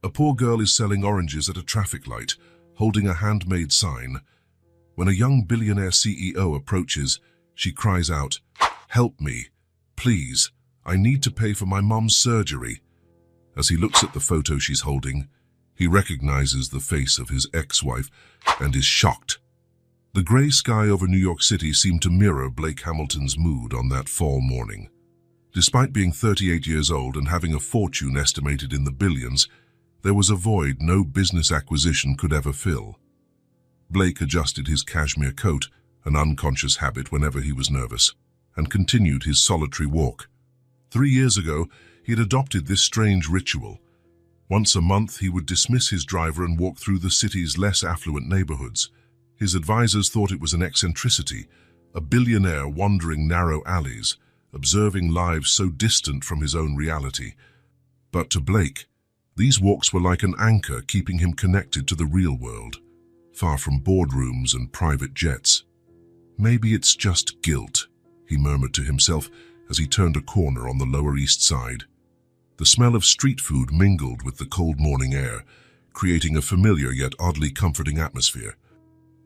A poor girl is selling oranges at a traffic light, holding a handmade sign. When a young billionaire CEO approaches, she cries out, "Help me, please. I need to pay for my mum's surgery." As he looks at the photo she's holding, he recognizes the face of his ex-wife and is shocked. The grey sky over New York City seemed to mirror Blake Hamilton's mood on that fall morning. Despite being 38 years old and having a fortune estimated in the billions, there was a void no business acquisition could ever fill. Blake adjusted his cashmere coat, an unconscious habit whenever he was nervous, and continued his solitary walk. 3 years ago, he had adopted this strange ritual. Once a month, he would dismiss his driver and walk through the city's less affluent neighborhoods. His advisors thought it was an eccentricity, a billionaire wandering narrow alleys, observing lives so distant from his own reality. But to Blake, these walks were like an anchor keeping him connected to the real world, far from boardrooms and private jets. "Maybe it's just guilt," he murmured to himself as he turned a corner on the Lower East Side. The smell of street food mingled with the cold morning air, creating a familiar yet oddly comforting atmosphere.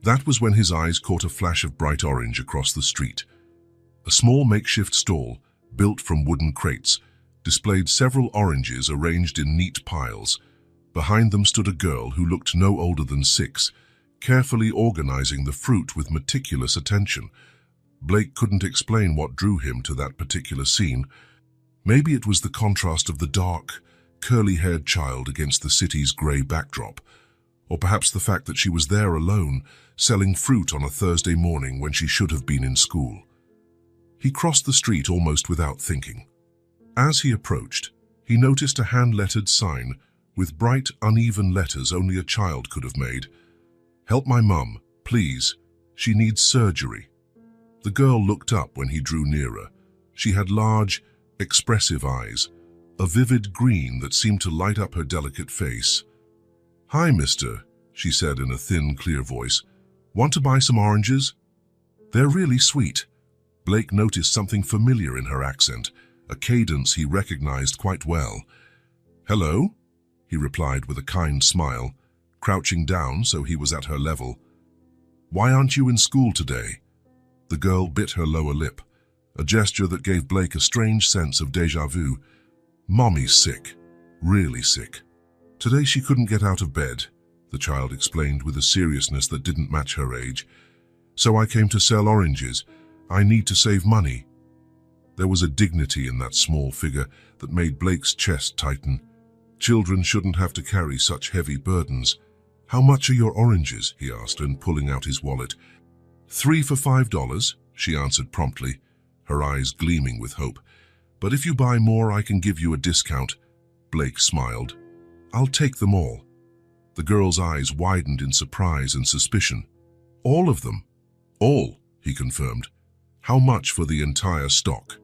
That was when his eyes caught a flash of bright orange across the street. A small makeshift stall, built from wooden crates, displayed several oranges arranged in neat piles. Behind them stood a girl who looked no older than 6, carefully organizing the fruit with meticulous attention. Blake couldn't explain what drew him to that particular scene. Maybe it was the contrast of the dark, curly-haired child against the city's grey backdrop, or perhaps the fact that she was there alone, selling fruit on a Thursday morning when she should have been in school. He crossed the street almost without thinking. As he approached, he noticed a hand-lettered sign with bright, uneven letters only a child could have made. "Help my mum, please. She needs surgery." The girl looked up when he drew nearer. She had large, expressive eyes, a vivid green that seemed to light up her delicate face. "Hi, mister," she said in a thin, clear voice. "Want to buy some oranges?" "They're really sweet." Blake noticed something familiar in her accent, a cadence he recognized quite well. "Hello?" he replied with a kind smile, crouching down so he was at her level. "Why aren't you in school today?" The girl bit her lower lip, a gesture that gave Blake a strange sense of déjà vu. "Mommy's sick, really sick. Today she couldn't get out of bed," the child explained with a seriousness that didn't match her age. "So I came to sell oranges. I need to save money." There was a dignity in that small figure that made Blake's chest tighten. Children shouldn't have to carry such heavy burdens. "How much are your oranges?" he asked, and pulling out his wallet. "3 for $5, she answered promptly, her eyes gleaming with hope. "But if you buy more, I can give you a discount." Blake smiled. "I'll take them all." The girl's eyes widened in surprise and suspicion. "All of them?" "All," he confirmed. "How much for the entire stock?"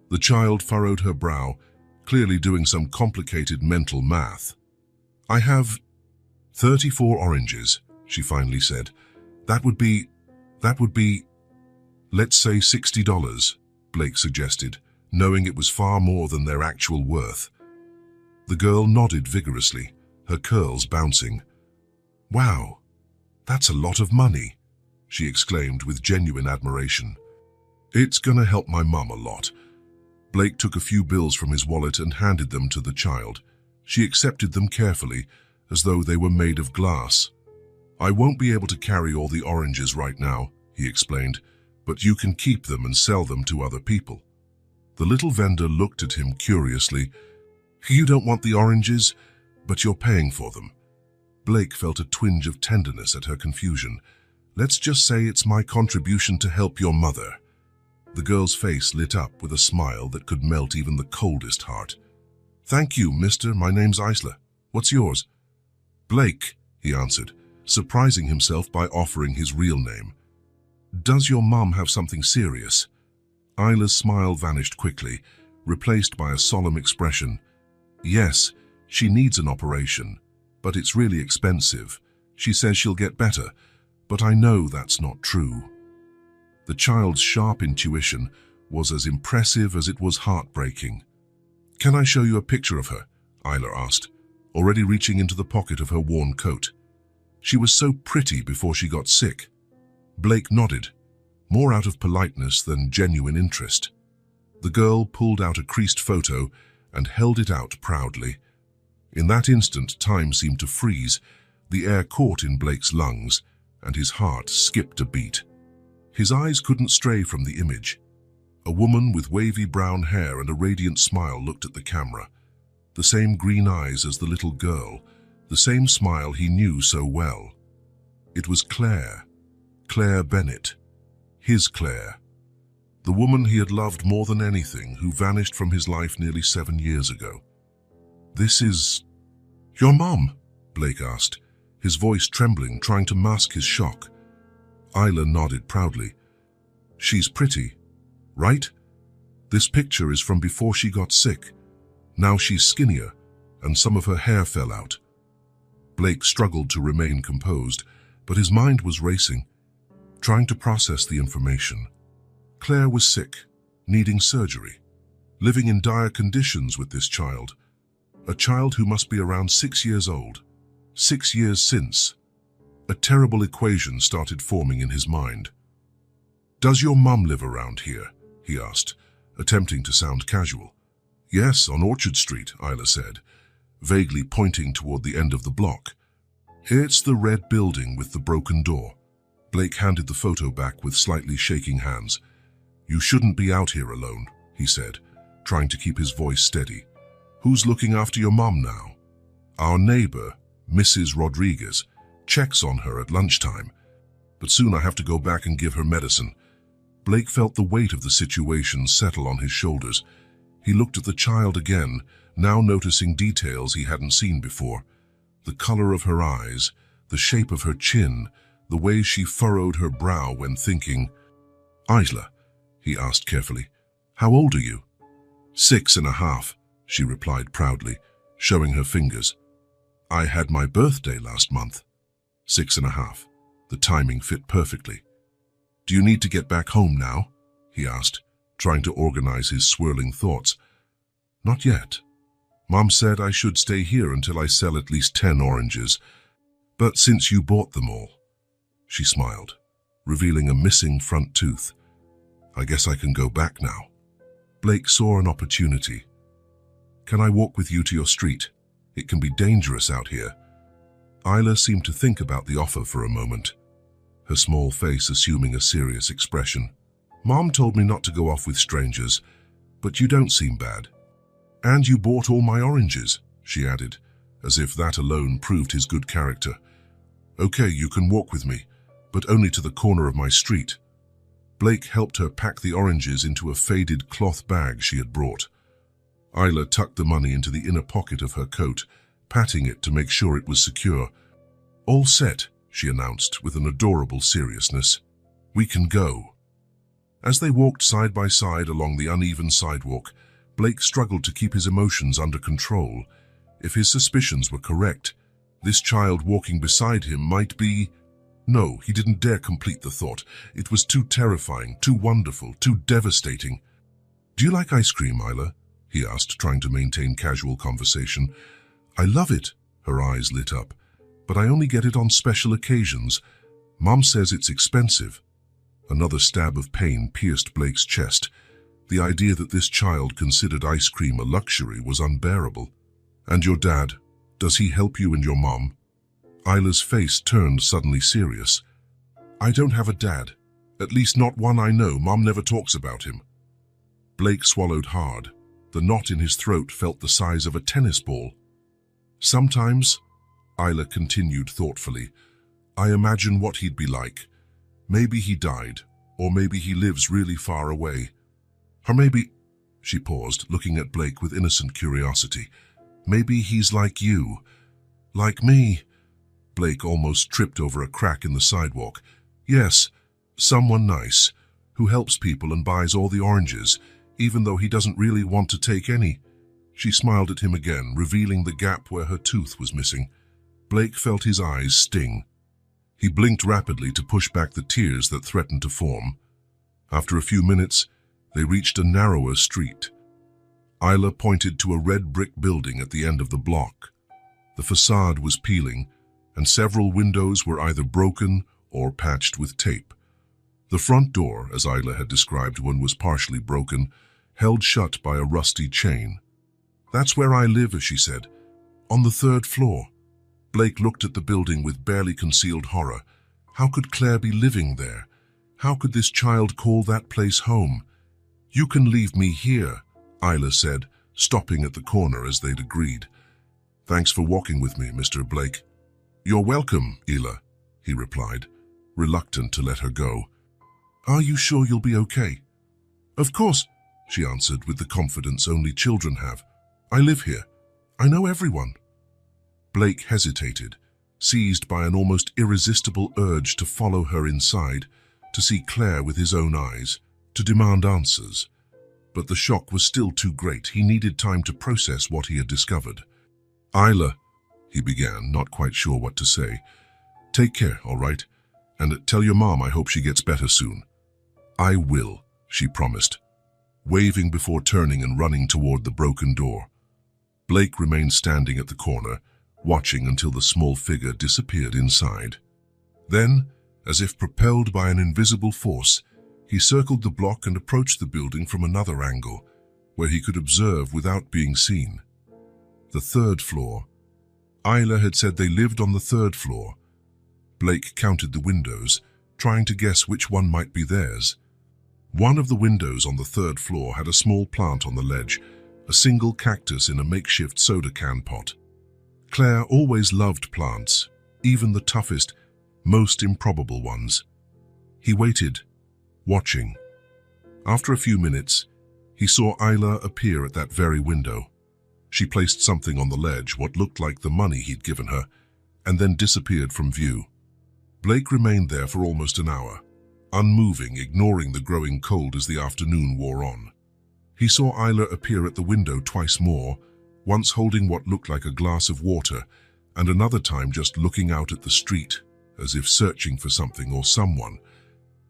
The child furrowed her brow, clearly doing some complicated mental math. "I have 34 oranges, she finally said. That would be, let's say $60, Blake suggested, knowing it was far more than their actual worth. The girl nodded vigorously, her curls bouncing. "Wow, that's a lot of money," she exclaimed with genuine admiration. "It's gonna help my mum a lot." Blake took a few bills from his wallet and handed them to the child. She accepted them carefully, as though they were made of glass. "I won't be able to carry all the oranges right now," he explained, "but you can keep them and sell them to other people." The little vendor looked at him curiously. "You don't want the oranges, but you're paying for them." Blake felt a twinge of tenderness at her confusion. "Let's just say it's my contribution to help your mother." The girl's face lit up with a smile that could melt even the coldest heart. "Thank you, mister. My name's Isla. What's yours?" "Blake," he answered, surprising himself by offering his real name. "Does your mum have something serious?" Isla's smile vanished quickly, replaced by a solemn expression. "Yes, she needs an operation, but it's really expensive. She says she'll get better, but I know that's not true." The child's sharp intuition was as impressive as it was heartbreaking. "Can I show you a picture of her?" Isla asked. already reaching into the pocket of her worn coat. She was so pretty before she got sick. Blake nodded, more out of politeness than genuine interest. The girl pulled out a creased photo and held it out proudly. In that instant, time seemed to freeze. The air caught in Blake's lungs, and his heart skipped a beat. His eyes couldn't stray from the image. A woman with wavy brown hair and a radiant smile looked at the camera. The same green eyes as the little girl, the same smile he knew so well. It was Claire Bennett, his Claire. The woman he had loved more than anything, who vanished from his life nearly 7 years ago. "This is your mom?" Blake asked, his voice trembling, trying to mask his shock. Isla nodded proudly. "She's pretty, right? This picture is from before she got sick. Now she's skinnier, and some of her hair fell out." Blake struggled to remain composed, but his mind was racing, trying to process the information. Claire was sick, needing surgery, living in dire conditions with this child. A child who must be around 6 years old. 6 years since. A terrible equation started forming in his mind. "Does your mum live around here?" he asked, attempting to sound casual. "Yes, on Orchard Street," Isla said, vaguely pointing toward the end of the block. "It's the red building with the broken door." Blake handed the photo back with slightly shaking hands. "You shouldn't be out here alone," he said, trying to keep his voice steady. "Who's looking after your mum now?" "Our neighbor, Mrs. Rodriguez, checks on her at lunchtime. But soon I have to go back and give her medicine." Blake felt the weight of the situation settle on his shoulders. He looked at the child again, now noticing details he hadn't seen before. The color of her eyes, the shape of her chin, the way she furrowed her brow when thinking. "Isla," he asked carefully, "how old are you?" 6.5, she replied proudly, showing her fingers. "I had my birthday last month." 6.5. The timing fit perfectly. "Do you need to get back home now?" he asked, trying to organize his swirling thoughts. "Not yet. Mom said I should stay here until I sell at least 10 oranges. But since you bought them all," she smiled, revealing a missing front tooth, "I guess I can go back now." Blake saw an opportunity. "Can I walk with you to your street? It can be dangerous out here." Isla seemed to think about the offer for a moment, her small face assuming a serious expression. "Mom told me not to go off with strangers, but you don't seem bad. And you bought all my oranges," she added, as if that alone proved his good character. "Okay, you can walk with me, but only to the corner of my street." Blake helped her pack the oranges into a faded cloth bag she had brought. Isla tucked the money into the inner pocket of her coat, patting it to make sure it was secure. "All set," she announced with an adorable seriousness. "We can go." As they walked side by side along the uneven sidewalk, Blake struggled to keep his emotions under control. If his suspicions were correct, this child walking beside him might be... No, he didn't dare complete the thought. It was too terrifying, too wonderful, too devastating. "Do you like ice cream, Isla?" he asked, trying to maintain casual conversation. "I love it," her eyes lit up, "but I only get it on special occasions. Mom says it's expensive." Another stab of pain pierced Blake's chest. The idea that this child considered ice cream a luxury was unbearable. "And your dad, does he help you and your mom?" Isla's face turned suddenly serious. "I don't have a dad. At least not one I know. Mom never talks about him." Blake swallowed hard. The knot in his throat felt the size of a tennis ball. "Sometimes," Isla continued thoughtfully, "I imagine what he'd be like. Maybe he died, or maybe he lives really far away. Or maybe..." She paused, looking at Blake with innocent curiosity. "Maybe he's like you. Like me." Blake almost tripped over a crack in the sidewalk. "Yes, someone nice, who helps people and buys all the oranges, even though he doesn't really want to take any." She smiled at him again, revealing the gap where her tooth was missing. Blake felt his eyes sting. He blinked rapidly to push back the tears that threatened to form. After a few minutes, they reached a narrower street. Isla pointed to a red brick building at the end of the block. The facade was peeling, and several windows were either broken or patched with tape. The front door, as Isla had described one, was partially broken, held shut by a rusty chain. "That's where I live," she said. "On the 3rd floor." Blake looked at the building with barely concealed horror. How could Claire be living there? How could this child call that place home? "You can leave me here," Isla said, stopping at the corner as they'd agreed. "Thanks for walking with me, Mr. Blake." "You're welcome, Isla," he replied, reluctant to let her go. "Are you sure you'll be okay?" "Of course," she answered with the confidence only children have. "I live here. I know everyone." Blake hesitated, seized by an almost irresistible urge to follow her inside, to see Claire with his own eyes, to demand answers. But the shock was still too great. He needed time to process what he had discovered. "Isla," he began, not quite sure what to say. "Take care, all right? And tell your mom I hope she gets better soon." "I will," she promised, waving before turning and running toward the broken door. Blake remained standing at the corner, watching until the small figure disappeared inside. Then, as if propelled by an invisible force, he circled the block and approached the building from another angle, where he could observe without being seen. The 3rd floor. Isla had said they lived on the 3rd floor. Blake counted the windows, trying to guess which one might be theirs. One of the windows on the 3rd floor had a small plant on the ledge, a single cactus in a makeshift soda can pot. Claire always loved plants, even the toughest, most improbable ones. He waited, watching. After a few minutes, he saw Isla appear at that very window. She placed something on the ledge, what looked like the money he'd given her, and then disappeared from view. Blake remained there for almost an hour, unmoving, ignoring the growing cold as the afternoon wore on. He saw Isla appear at the window twice more, once holding what looked like a glass of water, and another time just looking out at the street, as if searching for something or someone.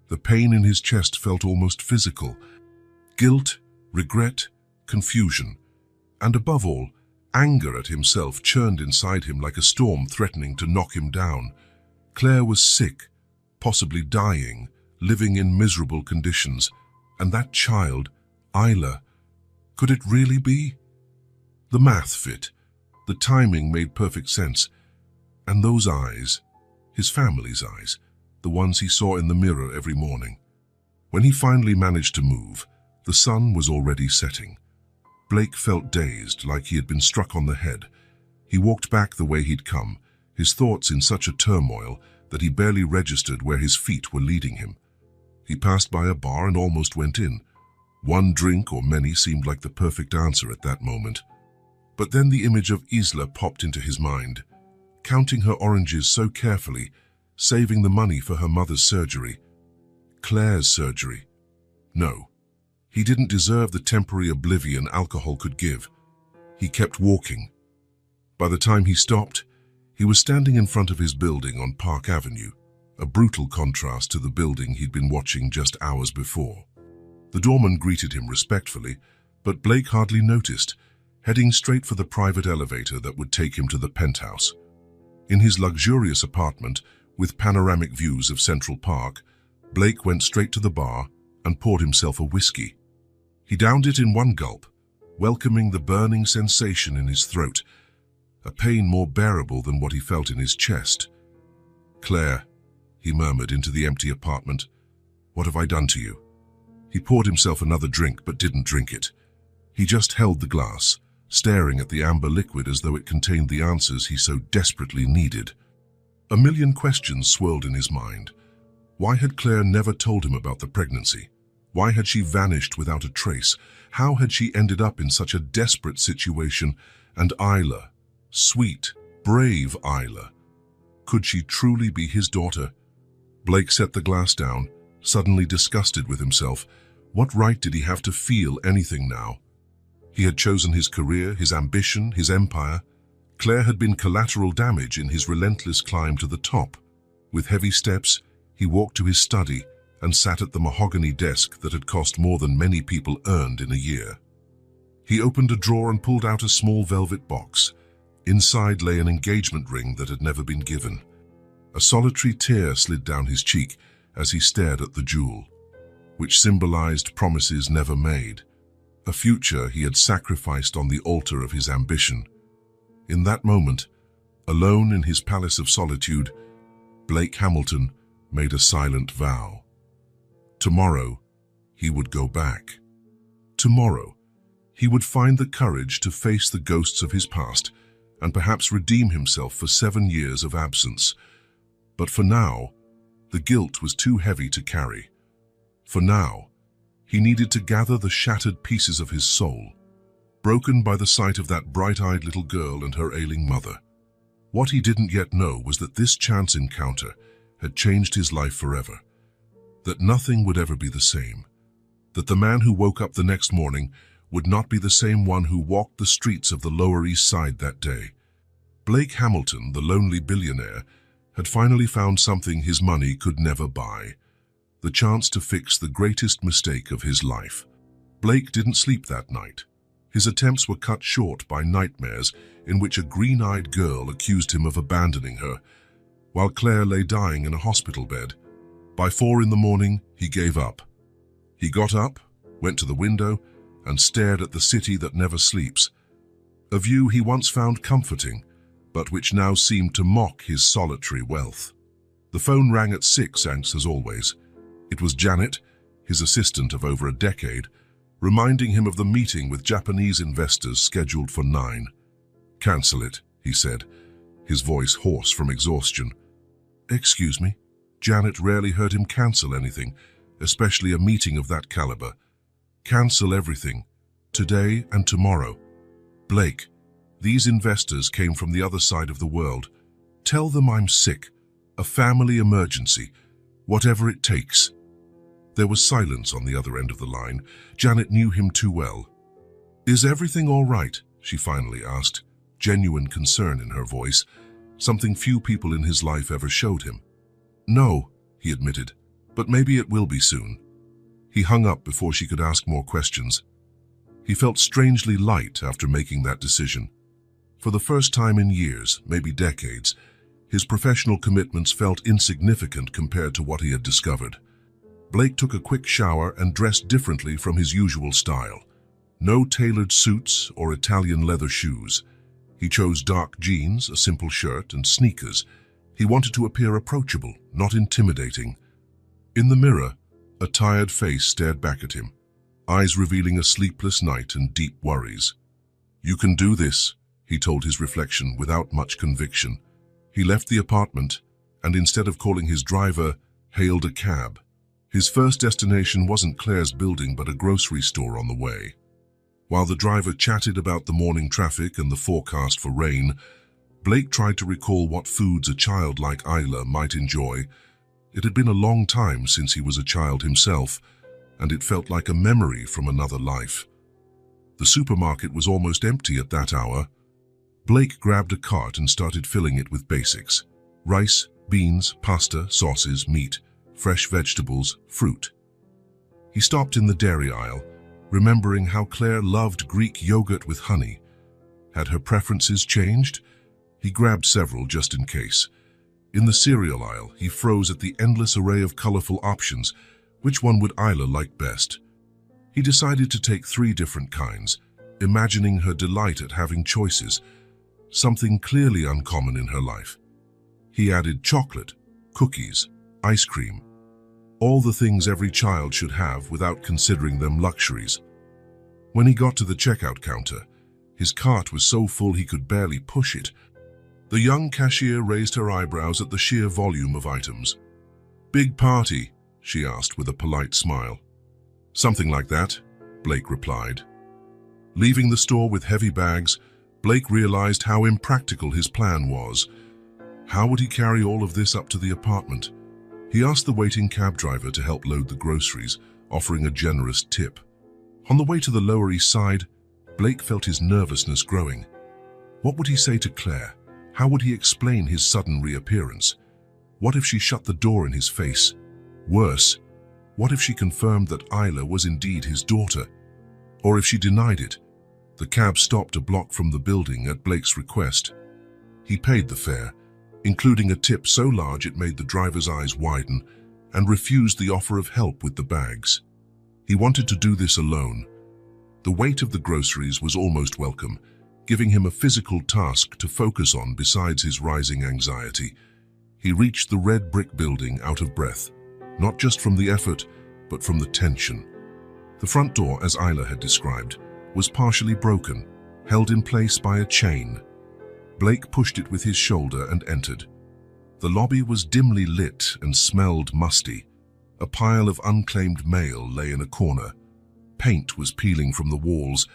The pain in his chest felt almost physical. Guilt, regret, confusion, and above all, anger at himself churned inside him like a storm threatening to knock him down. Claire was sick, possibly dying, living in miserable conditions, and that child, Isla, could it really be? The math fit, the timing made perfect sense, and those eyes, his family's eyes, the ones he saw in the mirror every morning. When he finally managed to move, the sun was already setting. Blake felt dazed, like he had been struck on the head. He walked back the way he'd come, his thoughts in such a turmoil that he barely registered where his feet were leading him. He passed by a bar and almost went in. One drink or many seemed like the perfect answer at that moment. But then the image of Isla popped into his mind, counting her oranges so carefully, saving the money for her mother's surgery. Claire's surgery. No, he didn't deserve the temporary oblivion alcohol could give. He kept walking. By the time he stopped, he was standing in front of his building on Park Avenue, a brutal contrast to the building he'd been watching just hours before. The doorman greeted him respectfully, but Blake hardly noticed, heading straight for the private elevator that would take him to the penthouse. In his luxurious apartment, with panoramic views of Central Park, Blake went straight to the bar and poured himself a whiskey. He downed it in one gulp, welcoming the burning sensation in his throat, a pain more bearable than what he felt in his chest. "Claire," he murmured into the empty apartment, "what have I done to you?" He poured himself another drink but didn't drink it. He just held the glass, staring at the amber liquid as though it contained the answers he so desperately needed. A million questions swirled in his mind. Why had Claire never told him about the pregnancy? Why had she vanished without a trace? How had she ended up in such a desperate situation? And Isla, sweet, brave Isla, could she truly be his daughter? Blake set the glass down, suddenly disgusted with himself. What right did he have to feel anything now? He had chosen his career, his ambition, his empire. Claire had been collateral damage in his relentless climb to the top. With heavy steps, he walked to his study and sat at the mahogany desk that had cost more than many people earned in a year. He opened a drawer and pulled out a small velvet box. Inside lay an engagement ring that had never been given. A solitary tear slid down his cheek as he stared at the jewel, which symbolized promises never made, a future he had sacrificed on the altar of his ambition. In that moment, alone in his palace of solitude, Blake Hamilton made a silent vow. Tomorrow, he would go back. Tomorrow, he would find the courage to face the ghosts of his past and perhaps redeem himself for 7 years of absence. But for now, the guilt was too heavy to carry. For now, he needed to gather the shattered pieces of his soul, broken by the sight of that bright-eyed little girl and her ailing mother. What he didn't yet know was that this chance encounter had changed his life forever, that nothing would ever be the same, that the man who woke up the next morning would not be the same one who walked the streets of the Lower East Side that day. Blake Hamilton, the lonely billionaire, had finally found something his money could never buy, the chance to fix the greatest mistake of his life. Blake didn't sleep that night. His attempts were cut short by nightmares in which a green-eyed girl accused him of abandoning her, while Claire lay dying in a hospital bed. By 4 in the morning, he gave up. He got up, went to the window, and stared at the city that never sleeps, a view he once found comforting, but which now seemed to mock his solitary wealth. The phone rang at 6, as always. It was Janet, his assistant of over a decade, reminding him of the meeting with Japanese investors scheduled for 9. "Cancel it," he said, his voice hoarse from exhaustion. "Excuse me?" Janet rarely heard him cancel anything, especially a meeting of that caliber. "Cancel everything, today and tomorrow." "Blake, these investors came from the other side of the world. Tell them I'm sick, a family emergency, whatever it takes." There was silence on the other end of the line. Janet knew him too well. "Is everything all right?" she finally asked, genuine concern in her voice, something few people in his life ever showed him. "No," he admitted, "but maybe it will be soon." He hung up before she could ask more questions. He felt strangely light after making that decision. For the first time in years, maybe decades, his professional commitments felt insignificant compared to what he had discovered. Blake took a quick shower and dressed differently from his usual style. No tailored suits or Italian leather shoes. He chose dark jeans, a simple shirt, and sneakers. He wanted to appear approachable, not intimidating. In the mirror, a tired face stared back at him, eyes revealing a sleepless night and deep worries. "You can do this," he told his reflection without much conviction. He left the apartment and, instead of calling his driver, hailed a cab. His first destination wasn't Claire's building but a grocery store on the way. While the driver chatted about the morning traffic and the forecast for rain, Blake tried to recall what foods a child like Isla might enjoy. It had been a long time since he was a child himself, and it felt like a memory from another life. The supermarket was almost empty at that hour. Blake grabbed a cart and started filling it with basics: rice, beans, pasta, sauces, meat, fresh vegetables, fruit. He stopped in the dairy aisle, remembering how Claire loved Greek yogurt with honey. Had her preferences changed? He grabbed several just in case. In the cereal aisle, he froze at the endless array of colorful options. Which one would Isla like best? He decided to take 3 different kinds, imagining her delight at having choices, something clearly uncommon in her life. He added chocolate, cookies, ice cream, all the things every child should have without considering them luxuries. When he got to the checkout counter, his cart was so full he could barely push it. The young cashier raised her eyebrows at the sheer volume of items. "Big party?" she asked with a polite smile. "Something like that," Blake replied. Leaving the store with heavy bags, Blake realized how impractical his plan was. How would he carry all of this up to the apartment? He asked the waiting cab driver to help load the groceries, offering a generous tip. On the way to the Lower East Side, Blake felt his nervousness growing. What would he say to Claire? How would he explain his sudden reappearance? What if she shut the door in his face? Worse, what if she confirmed that Isla was indeed his daughter? Or if she denied it? The cab stopped a block from the building at Blake's request. He paid the fare, including a tip so large it made the driver's eyes widen, and refused the offer of help with the bags. He wanted to do this alone. The weight of the groceries was almost welcome, giving him a physical task to focus on besides his rising anxiety. He reached the red brick building out of breath, not just from the effort, but from the tension. The front door, as Isla had described, was partially broken, held in place by a chain. Blake pushed it with his shoulder and entered. The lobby was dimly lit and smelled musty. A pile of unclaimed mail lay in a corner. Paint was peeling from the walls,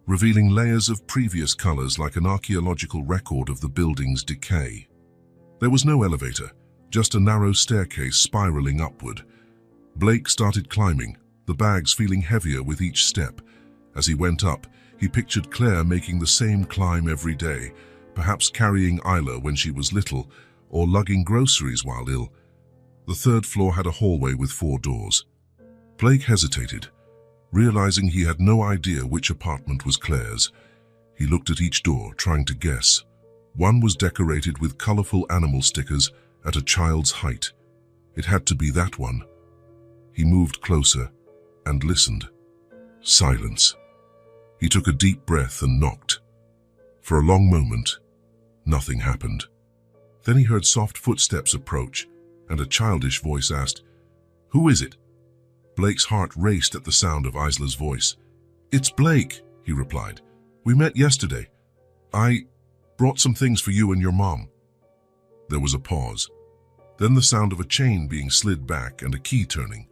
revealing layers of previous colors like an archaeological record of the building's decay. There was no elevator, just a narrow staircase spiraling upward. Blake started climbing, the bags feeling heavier with each step. As he went up, he pictured Claire making the same climb every day, perhaps carrying Isla when she was little, or lugging groceries while ill. The third floor had a hallway with 4 doors. Blake hesitated, realizing he had no idea which apartment was Claire's. He looked at each door, trying to guess. One was decorated with colorful animal stickers at a child's height. It had to be that one. He moved closer and listened. Silence. He took a deep breath and knocked. For a long moment, nothing happened. Then he heard soft footsteps approach, and a childish voice asked, "Who is it?" Blake's heart raced at the sound of Isla's voice. "It's Blake," he replied. "We met yesterday. I brought some things for you and your mom." There was a pause. Then the sound of a chain being slid back and a key turning.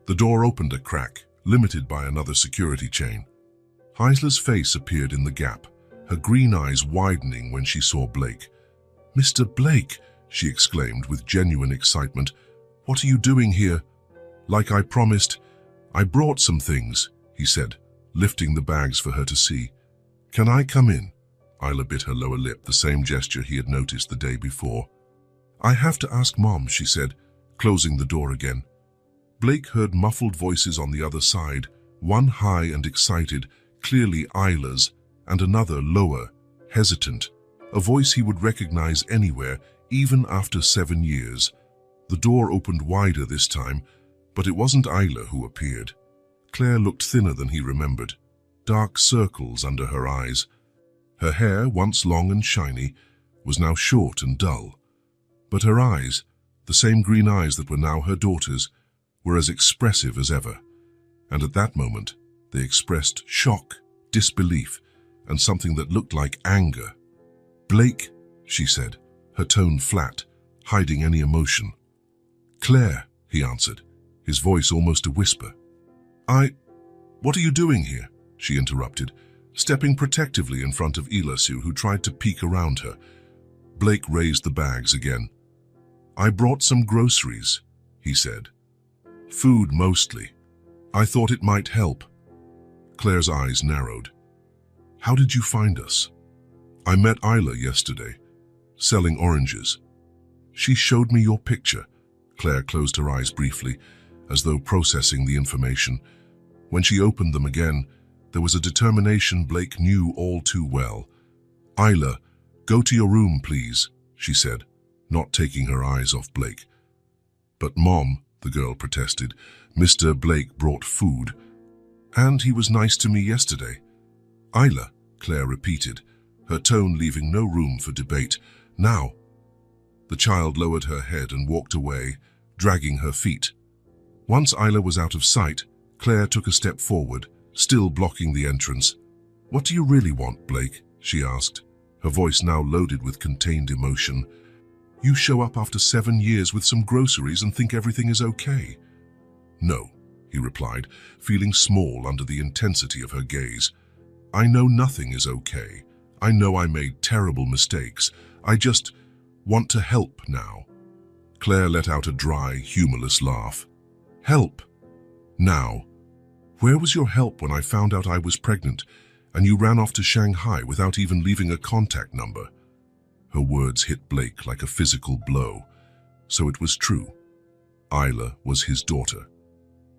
The door opened a crack, limited by another security chain. Isla's face appeared in the gap, her green eyes widening when she saw Blake. "Mr. Blake," she exclaimed with genuine excitement. "What are you doing here?" "Like I promised, I brought some things," he said, lifting the bags for her to see. "Can I come in?" Isla bit her lower lip, the same gesture he had noticed the day before. "I have to ask Mom," she said, closing the door again. Blake heard muffled voices on the other side, one high and excited, clearly Isla's, and another lower, hesitant, a voice he would recognize anywhere, even after 7 years. The door opened wider this time, but it wasn't Isla who appeared. Claire looked thinner than he remembered, dark circles under her eyes. Her hair, once long and shiny, was now short and dull. But her eyes, the same green eyes that were now her daughter's, were as expressive as ever. And at that moment, they expressed shock, disbelief, and something that looked like anger. "Blake," she said, her tone flat, hiding any emotion. "Claire," he answered, his voice almost a whisper. What are you doing here?" she interrupted, stepping protectively in front of Ilasu, who tried to peek around her. Blake raised the bags again. "I brought some groceries," he said. "Food mostly. I thought it might help." Claire's eyes narrowed. "How did you find us?" "I met Isla yesterday, selling oranges. She showed me your picture." Claire closed her eyes briefly, as though processing the information. When she opened them again, there was a determination Blake knew all too well. "Isla, go to your room, please," she said, not taking her eyes off Blake. "But Mom," the girl protested, "Mr. Blake brought food. And he was nice to me yesterday." "Isla," Claire repeated, her tone leaving no room for debate. "Now." The child lowered her head and walked away, dragging her feet. Once Isla was out of sight, Claire took a step forward, still blocking the entrance. "What do you really want, Blake?" she asked, her voice now loaded with contained emotion. "You show up after 7 years with some groceries and think everything is okay." "No," he replied, feeling small under the intensity of her gaze. "I know nothing is okay. I know I made terrible mistakes. I just want to help now." Claire let out a dry, humorless laugh. "Help? Now? Where was your help when I found out I was pregnant and you ran off to Shanghai without even leaving a contact number?" Her words hit Blake like a physical blow. So it was true. Isla was his daughter.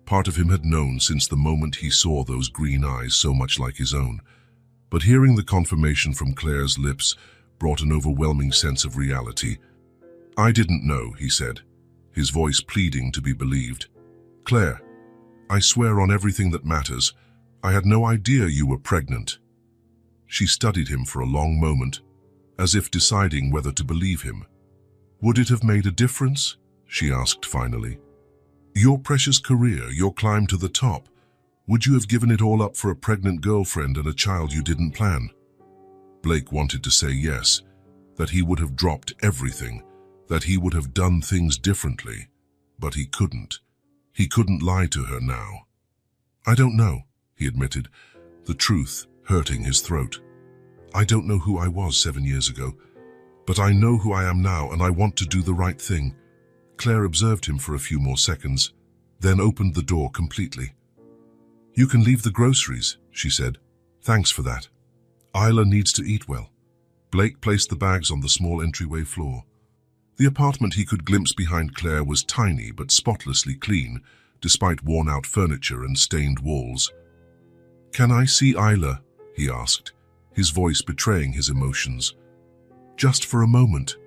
Part of him had known since the moment he saw those green eyes so much like his own. But hearing the confirmation from Claire's lips brought an overwhelming sense of reality. "I didn't know," he said, his voice pleading to be believed. "Claire, I swear on everything that matters, I had no idea you were pregnant." She studied him for a long moment, as if deciding whether to believe him. "Would it have made a difference?" she asked finally. "Your precious career, your climb to the top, would you have given it all up for a pregnant girlfriend and a child you didn't plan?" Blake wanted to say yes, that he would have dropped everything, that he would have done things differently, but he couldn't. He couldn't lie to her now. "I don't know," he admitted, the truth hurting his throat. "I don't know who I was 7 years ago, but I know who I am now, and I want to do the right thing." Claire observed him for a few more seconds, then opened the door completely. "You can leave the groceries," she said. "Thanks for that. Isla needs to eat well." Blake placed the bags on the small entryway floor. The apartment he could glimpse behind Claire was tiny but spotlessly clean, despite worn-out furniture and stained walls. "Can I see Isla?" he asked, his voice betraying his emotions. "Just for a moment."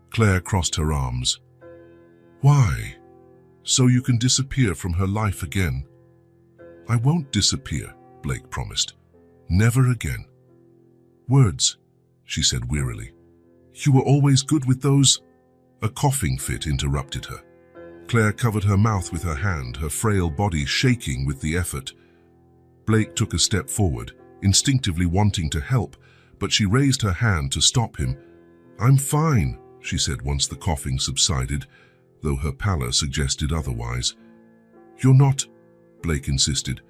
Claire crossed her arms. "Why? So you can disappear from her life again?" "I won't disappear," Blake promised. "Never again." "Words," she said wearily. "You were always good with those—" A coughing fit interrupted her. Claire covered her mouth with her hand, her frail body shaking with the effort. Blake took a step forward, instinctively wanting to help, but she raised her hand to stop him. "I'm fine," she said once the coughing subsided, though her pallor suggested otherwise. "You're not," Blake insisted.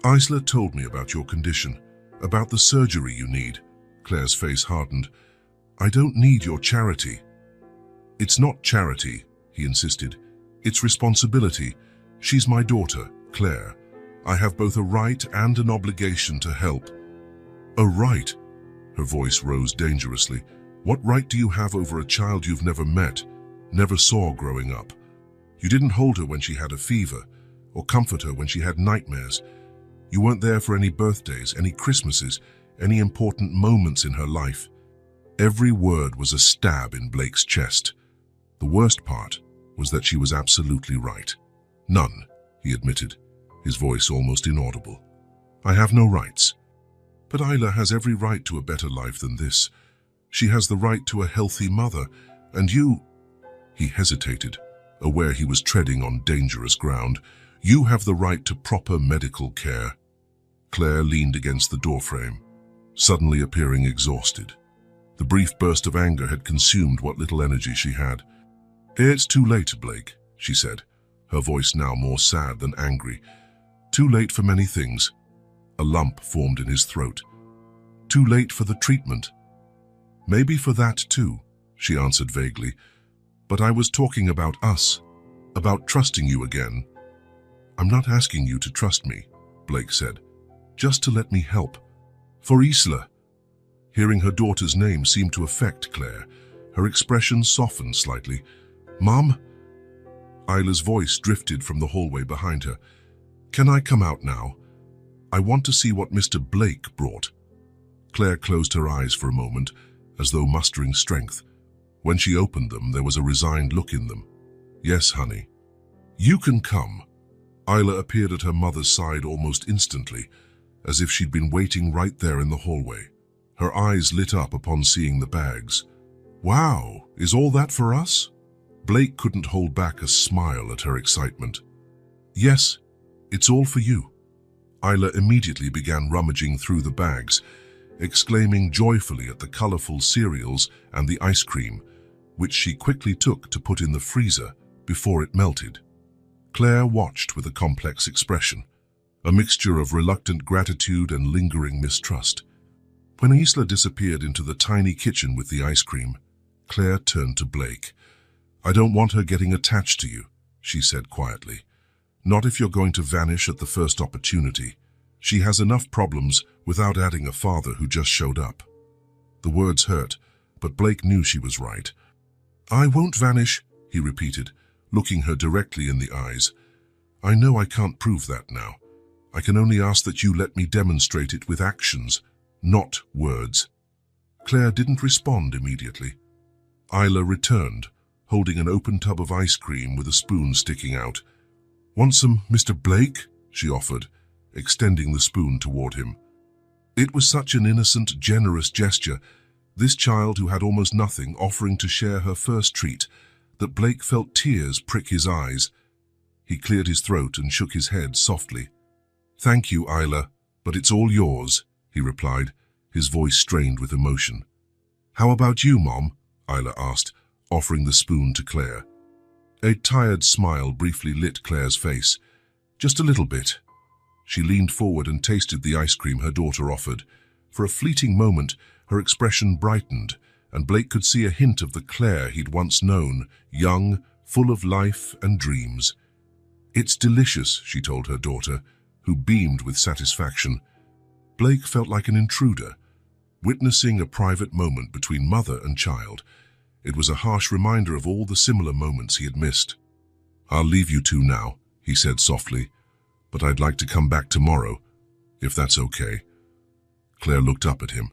"Isla told me about your condition, about the surgery you need." Claire's face hardened. "I don't need your charity." "It's not charity," he insisted. "It's responsibility. She's my daughter, Claire. I have both a right and an obligation to help." "A right?" Her voice rose dangerously. "What right do you have over a child you've never met, never saw growing up? You didn't hold her when she had a fever, or comfort her when she had nightmares. You weren't there for any birthdays, any Christmases, any important moments in her life." Every word was a stab in Blake's chest. The worst part was that she was absolutely right. "None," he admitted, his voice almost inaudible. "I have no rights. But Isla has every right to a better life than this. She has the right to a healthy mother, and you—" He hesitated, aware he was treading on dangerous ground. "You have the right to proper medical care." Claire leaned against the doorframe, suddenly appearing exhausted. The brief burst of anger had consumed what little energy she had. "It's too late, Blake," she said, her voice now more sad than angry. "Too late for many things." A lump formed in his throat. "Too late for the treatment." "Maybe for that too," she answered vaguely. "But I was talking about us, about trusting you again." "I'm not asking you to trust me," Blake said. "Just to let me help. For Isla." Hearing her daughter's name seemed to affect Claire. Her expression softened slightly. "Mom?" Isla's voice drifted from the hallway behind her. "Can I come out now? I want to see what Mr. Blake brought." Claire closed her eyes for a moment, as though mustering strength. When she opened them, there was a resigned look in them. "Yes, honey." "You can come." Isla appeared at her mother's side almost instantly, as if she'd been waiting right there in the hallway. Her eyes lit up upon seeing the bags. "Wow, is all that for us?" Blake couldn't hold back a smile at her excitement. "Yes, it's all for you." Isla immediately began rummaging through the bags, exclaiming joyfully at the colorful cereals and the ice cream, which she quickly took to put in the freezer before it melted. Claire watched with a complex expression, a mixture of reluctant gratitude and lingering mistrust. When Isla disappeared into the tiny kitchen with the ice cream, Claire turned to Blake. "I don't want her getting attached to you," she said quietly. "Not if you're going to vanish at the first opportunity. She has enough problems without adding a father who just showed up." The words hurt, but Blake knew she was right. "I won't vanish," he repeated, looking her directly in the eyes. "I know I can't prove that now. I can only ask that you let me demonstrate it with actions, not words. Claire didn't respond immediately. Isla returned, holding an open tub of ice cream with a spoon sticking out. "Want some, Mr. Blake?" she offered, extending the spoon toward him. It was such an innocent, generous gesture, this child who had almost nothing offering to share her first treat, that Blake felt tears prick his eyes. He cleared his throat and shook his head softly. "Thank you, Isla, but it's all yours," he replied, his voice strained with emotion. "How about you, Mom?" Isla asked, offering the spoon to Claire. A tired smile briefly lit Claire's face. "Just a little bit." She leaned forward and tasted the ice cream her daughter offered. For a fleeting moment, her expression brightened, and Blake could see a hint of the Claire he'd once known, young, full of life and dreams. "It's delicious," she told her daughter, who beamed with satisfaction. Blake felt like an intruder, witnessing a private moment between mother and child. It was a harsh reminder of all the similar moments he had missed. "I'll leave you two now," he said softly, "but I'd like to come back tomorrow, if that's okay." Claire looked up at him,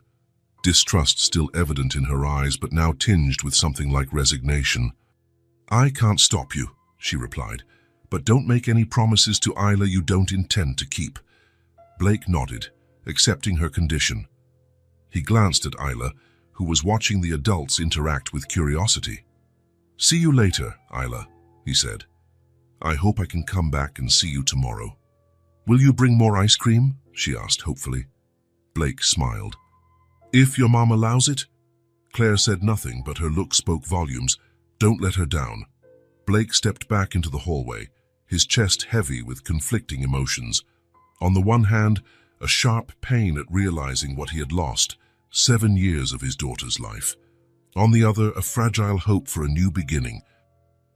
distrust still evident in her eyes, but now tinged with something like resignation. "I can't stop you," she replied, "but don't make any promises to Isla you don't intend to keep." Blake nodded, accepting her condition. He glanced at Isla, who was watching the adults interact with curiosity. "See you later, Isla," he said. "I hope I can come back and see you tomorrow." "Will you bring more ice cream?" she asked hopefully. Blake smiled. "If your mom allows it." Claire said nothing, but her look spoke volumes. "Don't let her down." Blake stepped back into the hallway, his chest heavy with conflicting emotions. On the one hand, a sharp pain at realizing what he had lost, 7 years of his daughter's life. On the other, a fragile hope for a new beginning.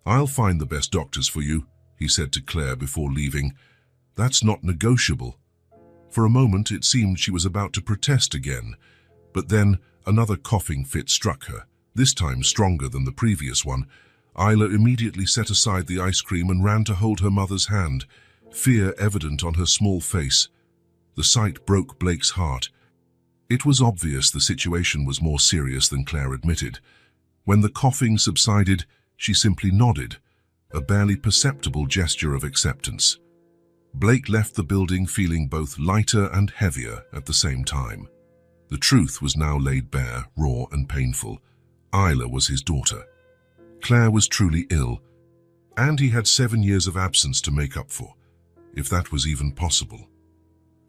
"I'll find the best doctors for you," he said to Claire before leaving. "That's not negotiable." For a moment, it seemed she was about to protest again, but then another coughing fit struck her, this time stronger than the previous one. Isla immediately set aside the ice cream and ran to hold her mother's hand, fear evident on her small face. The sight broke Blake's heart. It was obvious the situation was more serious than Claire admitted. When the coughing subsided, she simply nodded, a barely perceptible gesture of acceptance. Blake left the building feeling both lighter and heavier at the same time. The truth was now laid bare, raw and painful. Isla was his daughter. Claire was truly ill, and he had 7 years of absence to make up for, if that was even possible.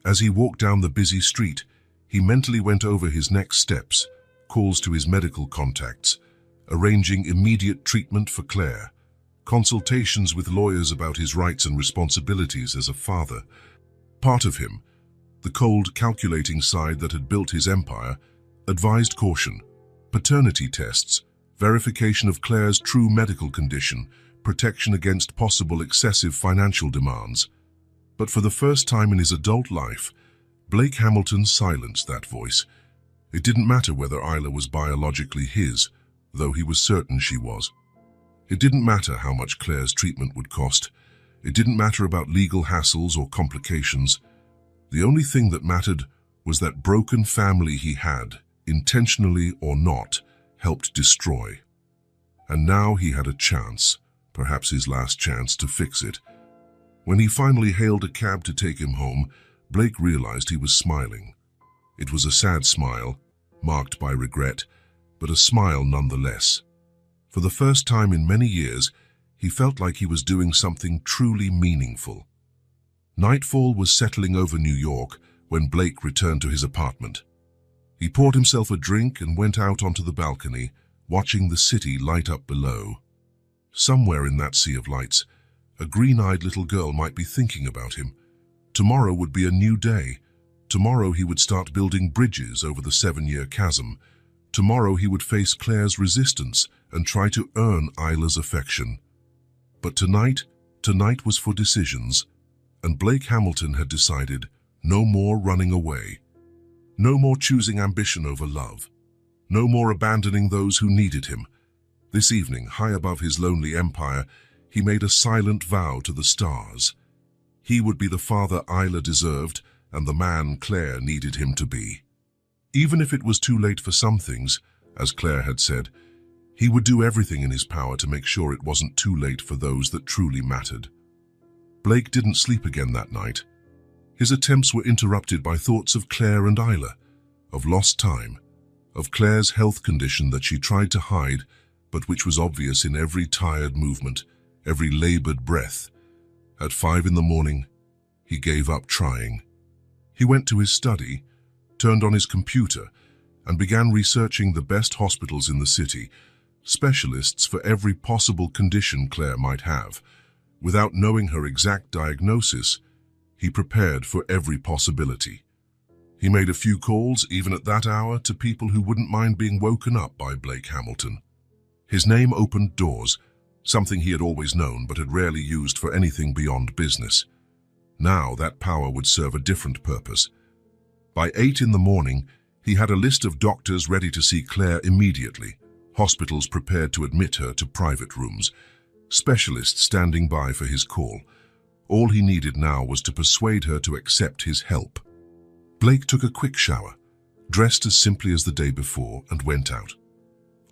As he walked down the busy street, he mentally went over his next steps, calls to his medical contacts, arranging immediate treatment for Claire, consultations with lawyers about his rights and responsibilities as a father. Part of him, the cold, calculating side that had built his empire, advised caution, paternity tests, verification of Claire's true medical condition, protection against possible excessive financial demands. But for the first time in his adult life, Blake Hamilton silenced that voice. It didn't matter whether Isla was biologically his, though he was certain she was. It didn't matter how much Claire's treatment would cost. It didn't matter about legal hassles or complications. The only thing that mattered was that broken family he had, intentionally or not, helped destroy. And now he had a chance, perhaps his last chance, to fix it. When he finally hailed a cab to take him home, Blake realized he was smiling. It was a sad smile, marked by regret, but a smile nonetheless. For the first time in many years, he felt like he was doing something truly meaningful. Nightfall was settling over New York when Blake returned to his apartment. He poured himself a drink and went out onto the balcony, watching the city light up below. Somewhere in that sea of lights, a green-eyed little girl might be thinking about him. Tomorrow would be a new day. Tomorrow he would start building bridges over the 7-year chasm. Tomorrow he would face Claire's resistance and try to earn Isla's affection. But tonight was for decisions, and Blake Hamilton had decided no more running away. No more choosing ambition over love. No more abandoning those who needed him. This evening, high above his lonely empire, he made a silent vow to the stars. He would be the father Isla deserved and the man Claire needed him to be. Even if it was too late for some things, as Claire had said, he would do everything in his power to make sure it wasn't too late for those that truly mattered. Blake didn't sleep again that night. His attempts were interrupted by thoughts of Claire and Isla, of lost time, of Claire's health condition that she tried to hide, but which was obvious in every tired movement, every labored breath. At 5 in the morning, he gave up trying. He went to his study, turned on his computer, and began researching the best hospitals in the city, specialists for every possible condition Claire might have. Without knowing her exact diagnosis, he prepared for every possibility. He made a few calls, even at that hour, to people who wouldn't mind being woken up by Blake Hamilton. His name opened doors, something he had always known but had rarely used for anything beyond business. Now that power would serve a different purpose. By 8 in the morning, he had a list of doctors ready to see Claire immediately, hospitals prepared to admit her to private rooms, specialists standing by for his call. All he needed now was to persuade her to accept his help. Blake took a quick shower, dressed as simply as the day before, and went out.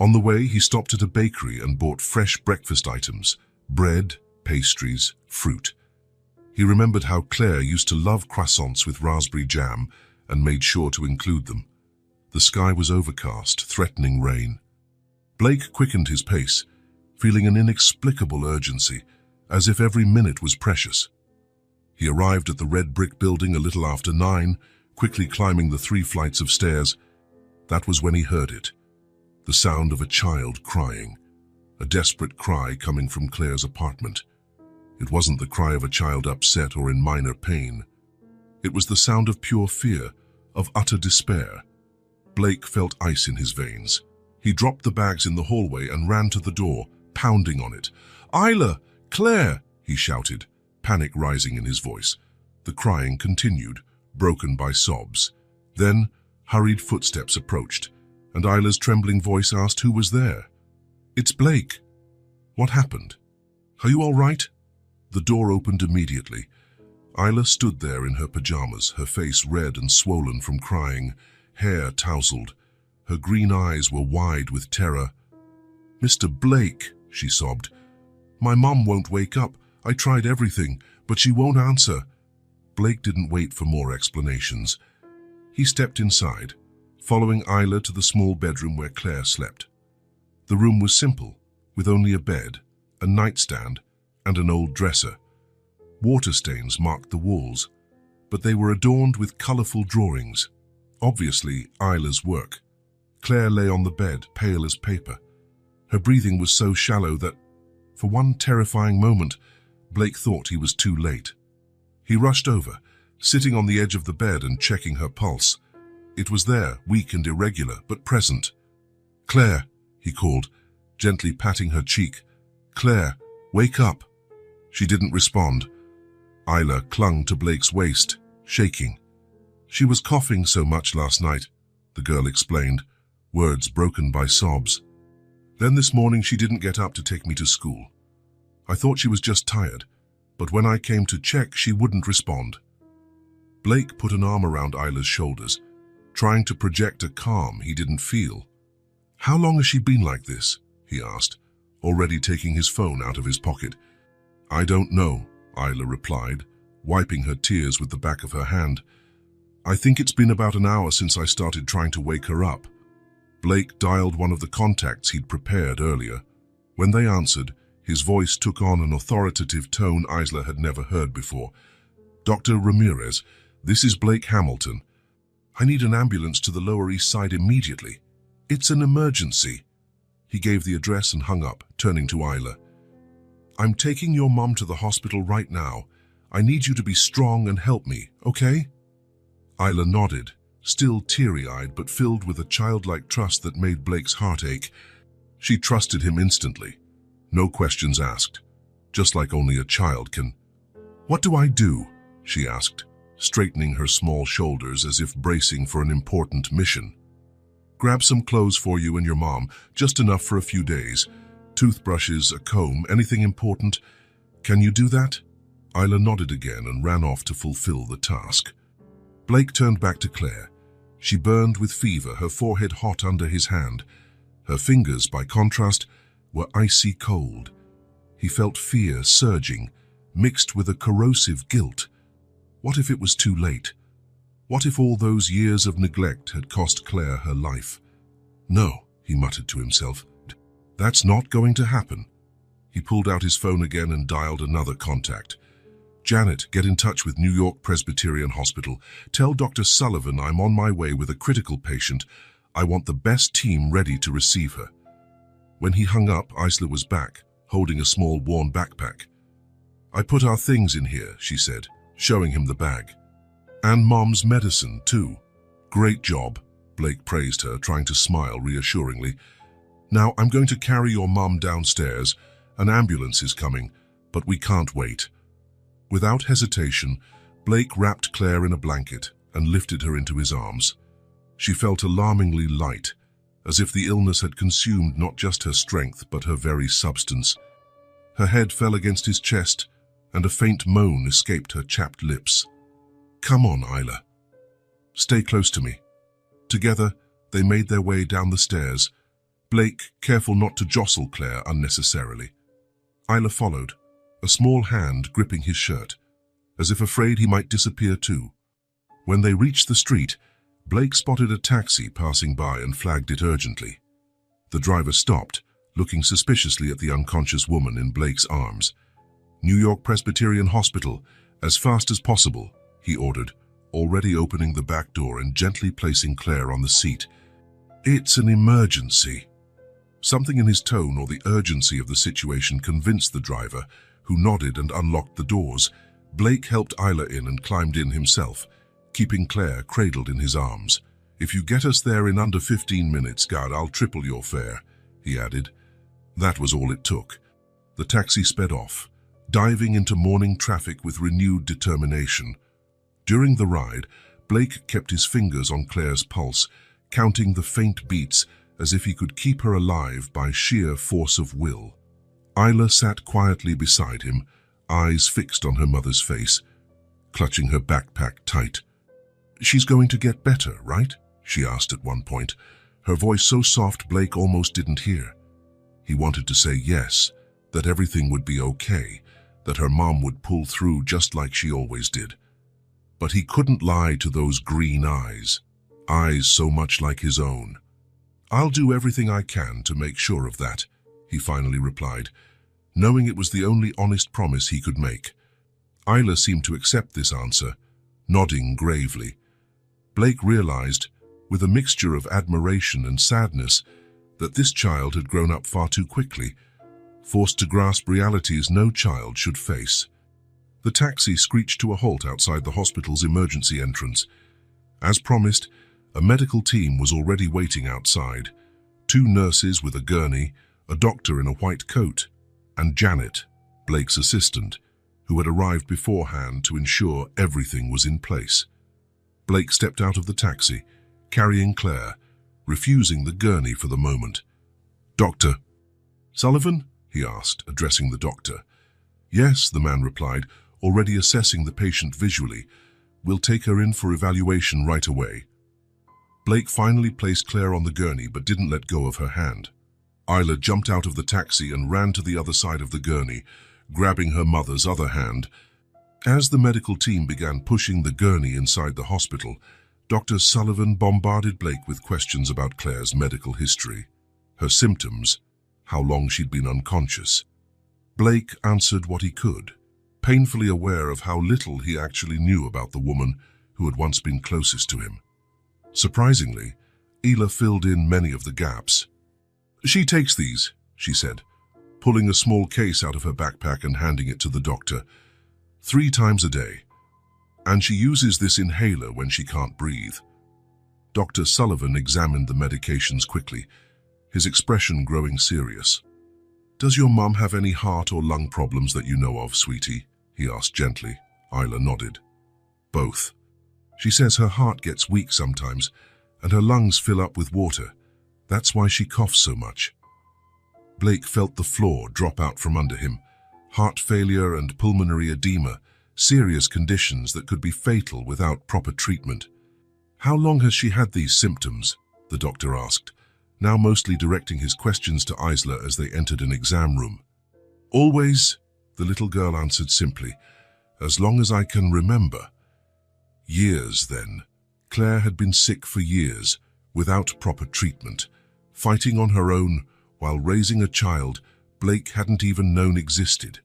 On the way, he stopped at a bakery and bought fresh breakfast items, bread, pastries, fruit. He remembered how Claire used to love croissants with raspberry jam and made sure to include them. The sky was overcast, threatening rain. Blake quickened his pace, feeling an inexplicable urgency, as if every minute was precious. He arrived at the red brick building a little after 9, quickly climbing the 3 flights of stairs. That was when he heard it. The sound of a child crying, a desperate cry coming from Claire's apartment. It wasn't the cry of a child upset or in minor pain. It was the sound of pure fear, of utter despair. Blake felt ice in his veins. He dropped the bags in the hallway and ran to the door, pounding on it. "Isla! Claire!" he shouted, panic rising in his voice. The crying continued, broken by sobs. Then, hurried footsteps approached, and Isla's trembling voice asked who was there. "It's Blake." "What happened? Are you all right?" The door opened immediately. Isla stood there in her pajamas, her face red and swollen from crying, hair tousled. Her green eyes were wide with terror. "Mr. Blake," she sobbed. "My mum won't wake up. I tried everything, but she won't answer." Blake didn't wait for more explanations. He stepped inside, following Isla to the small bedroom where Claire slept. The room was simple, with only a bed, a nightstand, and an old dresser. Water stains marked the walls, but they were adorned with colorful drawings. Obviously, Isla's work. Claire lay on the bed, pale as paper. Her breathing was so shallow that, for one terrifying moment, Blake thought he was too late. He rushed over, sitting on the edge of the bed and checking her pulse. It was there, weak and irregular, but present. "Claire," he called, gently patting her cheek. "Claire, wake up." She didn't respond. Isla clung to Blake's waist, shaking. "She was coughing so much last night," the girl explained, words broken by sobs. "Then this morning she didn't get up to take me to school. I thought she was just tired, but when I came to check, she wouldn't respond." Blake put an arm around Isla's shoulders, trying to project a calm he didn't feel. "How long has she been like this?" he asked, already taking his phone out of his pocket. "I don't know," Isla replied, wiping her tears with the back of her hand. "I think it's been about an hour since I started trying to wake her up." Blake dialed one of the contacts he'd prepared earlier. When they answered, his voice took on an authoritative tone Isla had never heard before. "Dr. Ramirez, this is Blake Hamilton. I need an ambulance to the Lower East Side immediately. It's an emergency." He gave the address and hung up, turning to Isla. "I'm taking your mom to the hospital right now. I need you to be strong and help me, okay?" Isla nodded, still teary-eyed but filled with a childlike trust that made Blake's heart ache. She trusted him instantly. No questions asked, just like only a child can. "What do I do?" she asked, straightening her small shoulders as if bracing for an important mission. "Grab some clothes for you and your mom, just enough for a few days. Toothbrushes, a comb, anything important. Can you do that?" Isla nodded again and ran off to fulfill the task. Blake turned back to Claire. She burned with fever, her forehead hot under his hand. Her fingers, by contrast, were icy cold. He felt fear surging, mixed with a corrosive guilt. What if it was too late? What if all those years of neglect had cost Claire her life? No, he muttered to himself. That's not going to happen. He pulled out his phone again and dialed another contact. Janet, get in touch with New York Presbyterian Hospital. Tell Dr. Sullivan I'm on my way with a critical patient. I want the best team ready to receive her. When he hung up, Isla was back, holding a small worn backpack. I put our things in here, she said, showing him the bag. And Mom's medicine, too. Great job, Blake praised her, trying to smile reassuringly. Now, I'm going to carry your mom downstairs. An ambulance is coming, but we can't wait. Without hesitation, Blake wrapped Claire in a blanket and lifted her into his arms. She felt alarmingly light, as if the illness had consumed not just her strength but her very substance. Her head fell against his chest, and a faint moan escaped her chapped lips. Come on, Isla. Stay close to me. Together, they made their way down the stairs, Blake careful not to jostle Claire unnecessarily. Isla followed, a small hand gripping his shirt, as if afraid he might disappear too. When they reached the street, Blake spotted a taxi passing by and flagged it urgently. The driver stopped, looking suspiciously at the unconscious woman in Blake's arms. New York Presbyterian Hospital, as fast as possible, he ordered, already opening the back door and gently placing Claire on the seat. It's an emergency. Something in his tone or the urgency of the situation convinced the driver, who nodded and unlocked the doors. Blake helped Isla in and climbed in himself, keeping Claire cradled in his arms. If you get us there in under 15 minutes, God, I'll triple your fare, he added. That was all it took. The taxi sped off, diving into morning traffic with renewed determination. During the ride, Blake kept his fingers on Claire's pulse, counting the faint beats as if he could keep her alive by sheer force of will. Isla sat quietly beside him, eyes fixed on her mother's face, clutching her backpack tight. She's going to get better, right? She asked at one point, her voice so soft Blake almost didn't hear. He wanted to say yes, that everything would be okay, that her mom would pull through just like she always did. But he couldn't lie to those green eyes so much like his own. I'll do everything I can to make sure of that, he finally replied, knowing it was the only honest promise he could make. Isla seemed to accept this answer, nodding gravely. Blake realized, with a mixture of admiration and sadness, that this child had grown up far too quickly, forced to grasp realities no child should face. The taxi screeched to a halt outside the hospital's emergency entrance. As promised, a medical team was already waiting outside. 2 nurses with a gurney, a doctor in a white coat, and Janet, Blake's assistant, who had arrived beforehand to ensure everything was in place. Blake stepped out of the taxi, carrying Claire, refusing the gurney for the moment. Dr. Sullivan? He asked, addressing the doctor. Yes, the man replied, already assessing the patient visually. We'll take her in for evaluation right away. Blake finally placed Claire on the gurney but didn't let go of her hand. Isla jumped out of the taxi and ran to the other side of the gurney, grabbing her mother's other hand. As the medical team began pushing the gurney inside the hospital, Dr. Sullivan bombarded Blake with questions about Claire's medical history, her symptoms, how long she'd been unconscious. Blake answered what he could, painfully aware of how little he actually knew about the woman who had once been closest to him. Surprisingly, Isla filled in many of the gaps. She takes these, she said, pulling a small case out of her backpack and handing it to the doctor. 3 times a day. And she uses this inhaler when she can't breathe. Dr. Sullivan examined the medications quickly, his expression growing serious. Does your mum have any heart or lung problems that you know of, sweetie? He asked gently. Isla nodded. Both. She says her heart gets weak sometimes, and her lungs fill up with water. That's why she coughs so much. Blake felt the floor drop out from under him. Heart failure and pulmonary edema, serious conditions that could be fatal without proper treatment. How long has she had these symptoms? The doctor asked, now mostly directing his questions to Isla as they entered an exam room. Always, the little girl answered simply, as long as I can remember. Years, then. Claire had been sick for years, without proper treatment, fighting on her own while raising a child Blake hadn't even known existed.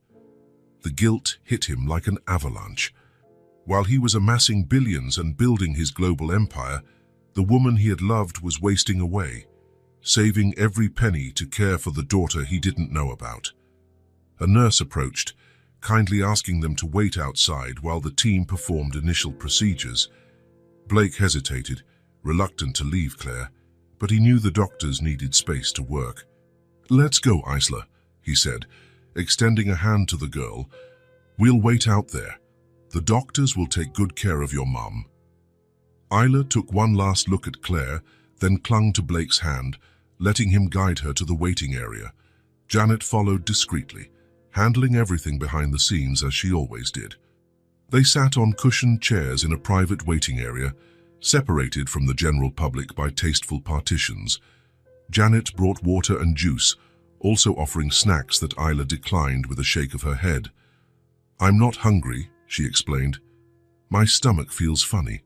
The guilt hit him like an avalanche. While he was amassing billions and building his global empire, the woman he had loved was wasting away, saving every penny to care for the daughter he didn't know about. A nurse approached, kindly asking them to wait outside while the team performed initial procedures. Blake hesitated, reluctant to leave Claire, but he knew the doctors needed space to work. "Let's go, Isla," he said, extending a hand to the girl. "We'll wait out there. The doctors will take good care of your mum." Isla took one last look at Claire, then clung to Blake's hand, letting him guide her to the waiting area. Janet followed discreetly, handling everything behind the scenes as she always did. They sat on cushioned chairs in a private waiting area, separated from the general public by tasteful partitions. Janet brought water and juice, also offering snacks that Isla declined with a shake of her head. "I'm not hungry," she explained. "My stomach feels funny."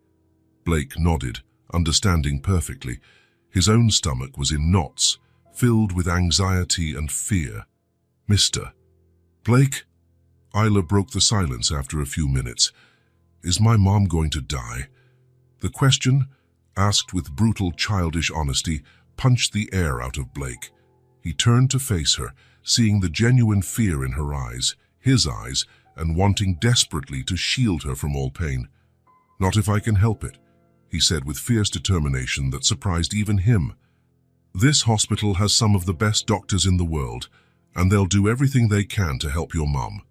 Blake nodded, understanding perfectly. His own stomach was in knots, filled with anxiety and fear. "Mr. Blake?" Isla broke the silence after a few minutes. "Is my mom going to die?" The question, asked with brutal childish honesty, punched the air out of Blake. He turned to face her, seeing the genuine fear in her eyes, his eyes, and wanting desperately to shield her from all pain. "Not if I can help it," he said with fierce determination that surprised even him. "This hospital has some of the best doctors in the world, and they'll do everything they can to help your mom."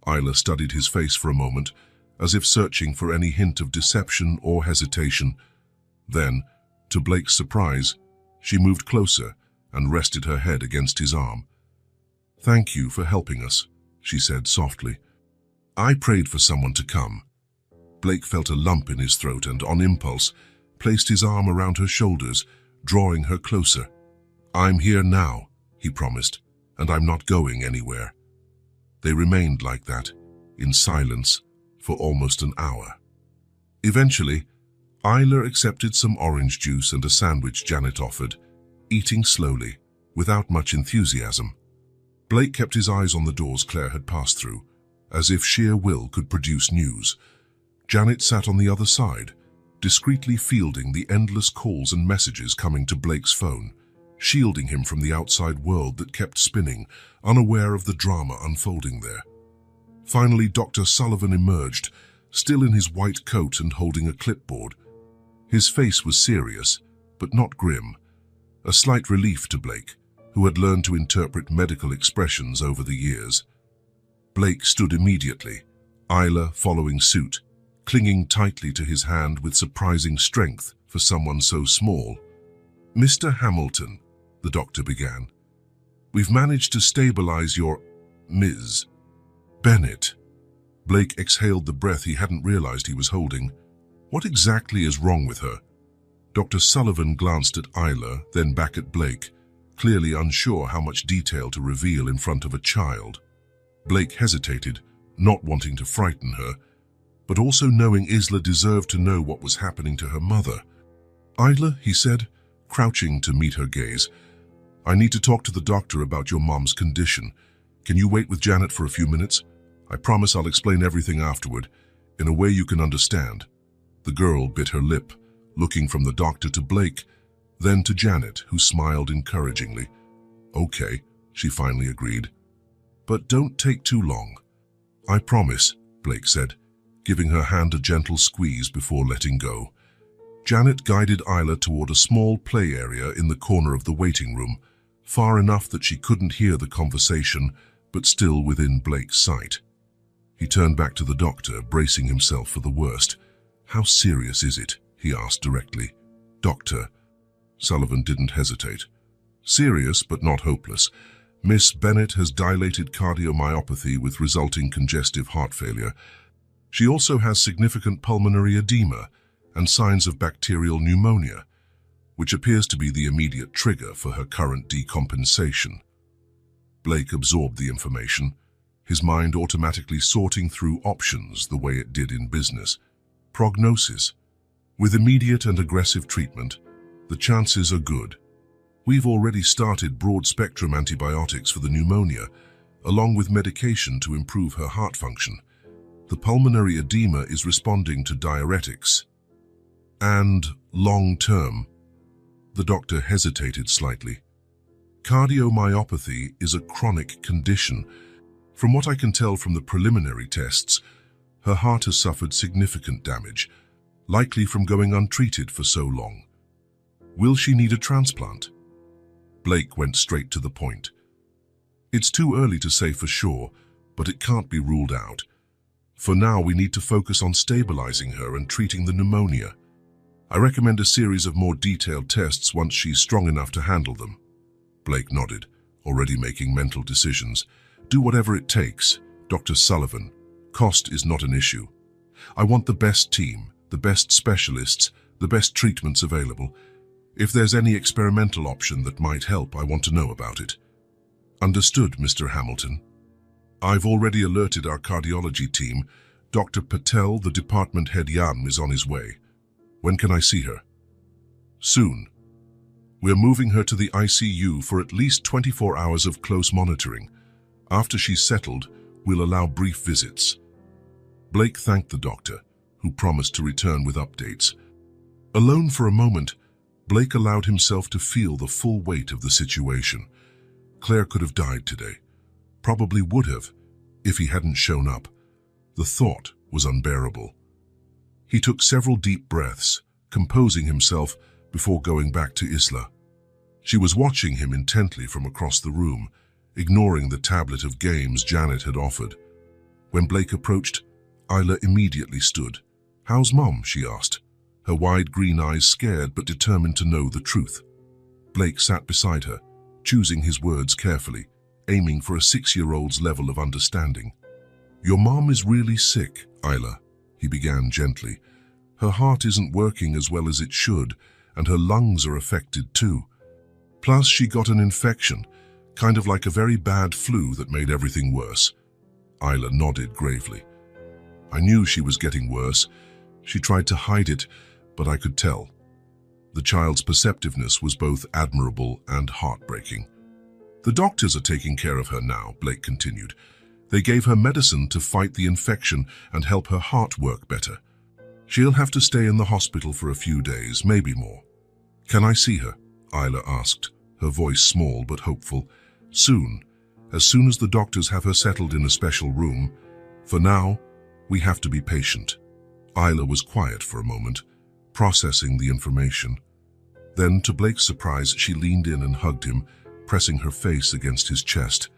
Isla studied his face for a moment, as if searching for any hint of deception or hesitation. Then, to Blake's surprise, she moved closer and rested her head against his arm. "Thank you for helping us," she said softly. "I prayed for someone to come." Blake felt a lump in his throat and, on impulse, placed his arm around her shoulders, drawing her closer. "I'm here now," he promised, "and I'm not going anywhere." They remained like that, in silence, for almost an hour. Eventually, Isla accepted some orange juice and a sandwich Janet offered, eating slowly, without much enthusiasm. Blake kept his eyes on the doors Claire had passed through, as if sheer will could produce news. Janet sat on the other side, discreetly fielding the endless calls and messages coming to Blake's phone, shielding him from the outside world that kept spinning, unaware of the drama unfolding there. Finally, Dr. Sullivan emerged, still in his white coat and holding a clipboard. His face was serious, but not grim, a slight relief to Blake, who had learned to interpret medical expressions over the years. Blake stood immediately, Isla following suit, clinging tightly to his hand with surprising strength for someone so small. "Mr. Hamilton," the doctor began, "we've managed to stabilize your Ms. Bennett." Blake exhaled the breath he hadn't realized he was holding. What exactly is wrong with her? Dr. Sullivan glanced at Isla, then back at Blake, clearly unsure how much detail to reveal in front of a child. Blake hesitated, not wanting to frighten her, but also knowing Isla deserved to know what was happening to her mother. "Isla," he said, crouching to meet her gaze, "I need to talk to the doctor about your mom's condition. Can you wait with Janet for a few minutes? I promise I'll explain everything afterward, in a way you can understand." The girl bit her lip, looking from the doctor to Blake, then to Janet, who smiled encouragingly. "Okay," she finally agreed. "But don't take too long." "I promise," Blake said, giving her hand a gentle squeeze before letting go. Janet guided Isla toward a small play area in the corner of the waiting room, far enough that she couldn't hear the conversation, but still within Blake's sight. He turned back to the doctor, bracing himself for the worst. "How serious is it?" he asked directly. "Doctor." Sullivan didn't hesitate. "Serious, but not hopeless. Miss Bennett has dilated cardiomyopathy with resulting congestive heart failure. She also has significant pulmonary edema, and signs of bacterial pneumonia, which appears to be the immediate trigger for her current decompensation. Blake absorbed the information, his mind automatically sorting through options the way it did in business. Prognosis. With immediate and aggressive treatment, the chances are good. We've already started broad-spectrum antibiotics for the pneumonia, along with medication to improve her heart function. The pulmonary edema is responding to diuretics. And long-term. The doctor hesitated slightly. Cardiomyopathy is a chronic condition. From what I can tell from the preliminary tests, her heart has suffered significant damage, likely from going untreated for so long. Will she need a transplant? Blake went straight to the point. It's too early to say for sure, but it can't be ruled out. For now, we need to focus on stabilizing her and treating the pneumonia. I recommend a series of more detailed tests once she's strong enough to handle them. Blake nodded, already making mental decisions. Do whatever it takes, Dr. Sullivan. Cost is not an issue. I want the best team, the best specialists, the best treatments available. If there's any experimental option that might help, I want to know about it. Understood, Mr. Hamilton. I've already alerted our cardiology team. Dr. Patel, the department head Jan, is on his way. When can I see her? Soon. We're moving her to the ICU for at least 24 hours of close monitoring. After she's settled, we'll allow brief visits. Blake thanked the doctor, who promised to return with updates. Alone for a moment, Blake allowed himself to feel the full weight of the situation. Claire could have died today. Probably would have, if he hadn't shown up. The thought was unbearable. He took several deep breaths, composing himself before going back to Isla. She was watching him intently from across the room, ignoring the tablet of games Janet had offered. When Blake approached, Isla immediately stood. "How's Mom?" she asked, her wide green eyes scared but determined to know the truth. Blake sat beside her, choosing his words carefully, aiming for a 6-year-old's level of understanding. "Your mom is really sick, Isla," he began gently. "Her heart isn't working as well as it should, and her lungs are affected too. Plus, she got an infection, kind of like a very bad flu that made everything worse." Isla nodded gravely. "I knew she was getting worse. She tried to hide it, but I could tell." The child's perceptiveness was both admirable and heartbreaking. "The doctors are taking care of her now," Blake continued. "They gave her medicine to fight the infection and help her heart work better. She'll have to stay in the hospital for a few days, maybe more." "Can I see her?" Isla asked, her voice small but hopeful. "Soon, as soon as the doctors have her settled in a special room. For now, we have to be patient." Isla was quiet for a moment, processing the information. Then, to Blake's surprise, she leaned in and hugged him, pressing her face against his chest.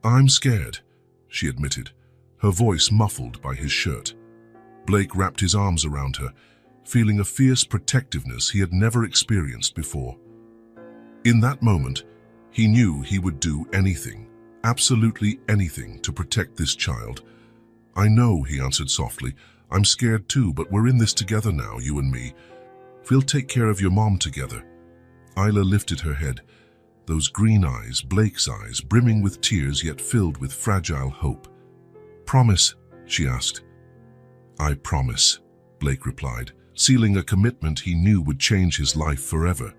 "I'm scared," she admitted, her voice muffled by his shirt. Blake wrapped his arms around her, feeling a fierce protectiveness he had never experienced before. In that moment, he knew he would do anything, absolutely anything, to protect this child. "I know," he answered softly. "I'm scared too, but we're in this together now, you and me. We'll take care of your mom together." Isla lifted her head, those green eyes, Blake's eyes, brimming with tears yet filled with fragile hope. "Promise?" she asked. "I promise," Blake replied, sealing a commitment he knew would change his life forever.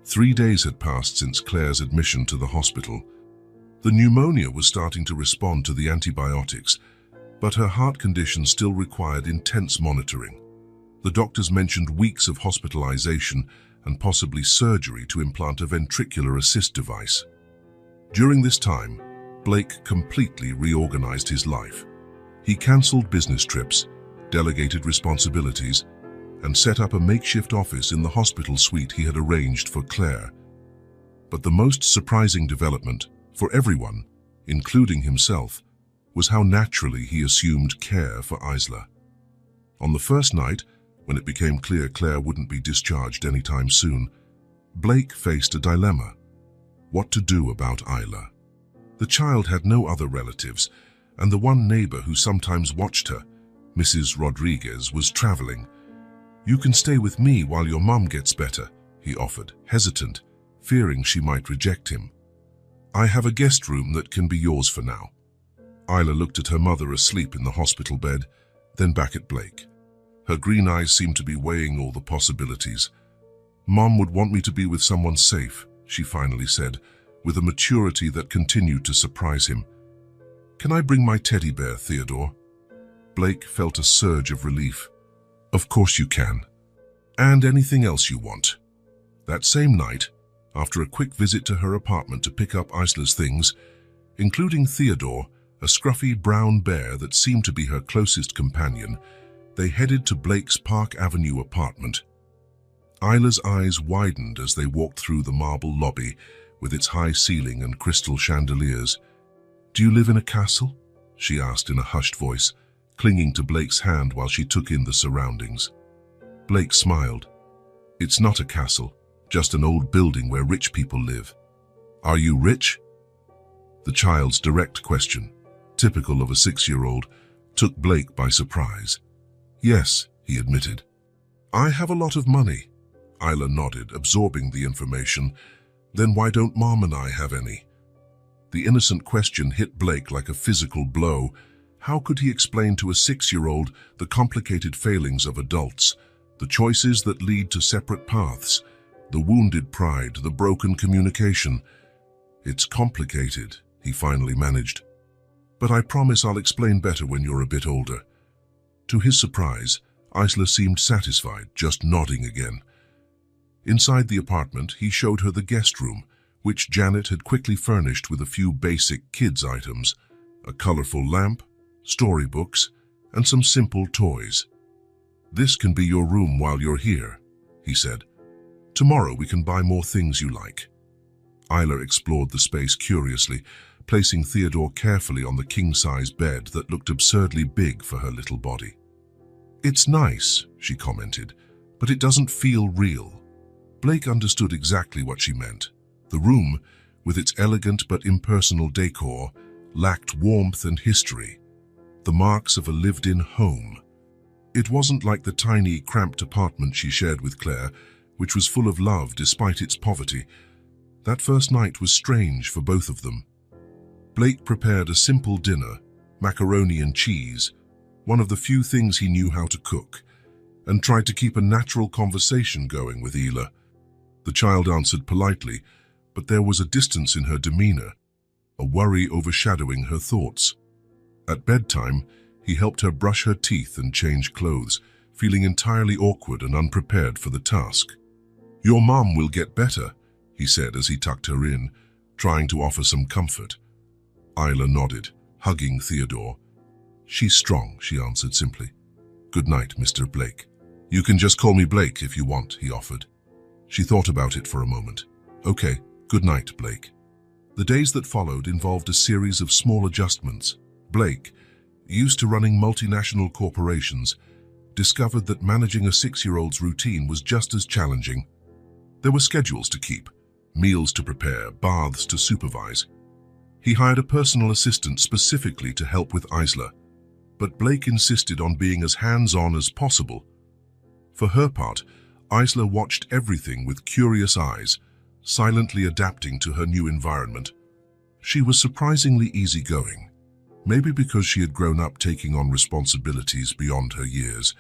3 days had passed since Claire's admission to the hospital. The pneumonia was starting to respond to the antibiotics, but her heart condition still required intense monitoring. The doctors mentioned weeks of hospitalization and possibly surgery to implant a ventricular assist device. During this time, Blake completely reorganized his life. He canceled business trips, delegated responsibilities, and set up a makeshift office in the hospital suite he had arranged for Claire. But the most surprising development, for everyone, including himself, was how naturally he assumed care for Isla. On the first night, when it became clear Claire wouldn't be discharged anytime soon, Blake faced a dilemma: what to do about Isla. The child had no other relatives, and the one neighbor who sometimes watched her, Mrs. Rodriguez, was traveling. You can stay with me while your mum gets better, he offered, hesitant, fearing she might reject him. I have a guest room that can be yours for now. Isla looked at her mother asleep in the hospital bed, then back at Blake. Her green eyes seemed to be weighing all the possibilities. Mom would want me to be with someone safe, she finally said, with a maturity that continued to surprise him. Can I bring my teddy bear, Theodore? Blake felt a surge of relief. Of course you can. And anything else you want. That same night, after a quick visit to her apartment to pick up Isla's things, including Theodore, a scruffy brown bear that seemed to be her closest companion, they headed to Blake's Park Avenue apartment. Isla's eyes widened as they walked through the marble lobby with its high ceiling and crystal chandeliers. Do you live in a castle? She asked in a hushed voice, clinging to Blake's hand while she took in the surroundings. Blake smiled. It's not a castle, just an old building where rich people live. Are you rich? The child's direct question, typical of a 6-year-old, took Blake by surprise. Yes, he admitted. I have a lot of money. Isla nodded, absorbing the information. Then why don't Mom and I have any? The innocent question hit Blake like a physical blow. How could he explain to a 6-year-old the complicated failings of adults, the choices that lead to separate paths, the wounded pride, the broken communication? It's complicated, he finally managed. But I promise I'll explain better when you're a bit older. To his surprise, Isla seemed satisfied, just nodding again. Inside the apartment, he showed her the guest room, which Janet had quickly furnished with a few basic kids' items, a colorful lamp, storybooks, and some simple toys. This can be your room while you're here, he said. Tomorrow we can buy more things you like. Isla explored the space curiously, placing Theodore carefully on the king-size bed that looked absurdly big for her little body. It's nice, she commented, but it doesn't feel real. Blake understood exactly what she meant. The room, with its elegant but impersonal decor, lacked warmth and history, the marks of a lived-in home. It wasn't like the tiny, cramped apartment she shared with Claire, which was full of love despite its poverty. That first night was strange for both of them. Blake prepared a simple dinner, macaroni and cheese, one of the few things he knew how to cook, and tried to keep a natural conversation going with Isla. The child answered politely, but there was a distance in her demeanor, a worry overshadowing her thoughts. At bedtime, he helped her brush her teeth and change clothes, feeling entirely awkward and unprepared for the task. Your mom will get better, he said as he tucked her in, trying to offer some comfort. Isla nodded, hugging Theodore. She's strong, she answered simply. Good night, Mr. Blake. You can just call me Blake if you want, he offered. She thought about it for a moment. Okay, good night, Blake. The days that followed involved a series of small adjustments. Blake, used to running multinational corporations, discovered that managing a 6-year-old's routine was just as challenging. There were schedules to keep, meals to prepare, baths to supervise. He hired a personal assistant specifically to help with Isla, but Blake insisted on being as hands-on as possible. For her part, Isla watched everything with curious eyes, silently adapting to her new environment. She was surprisingly easygoing, maybe because she had grown up taking on responsibilities beyond her years,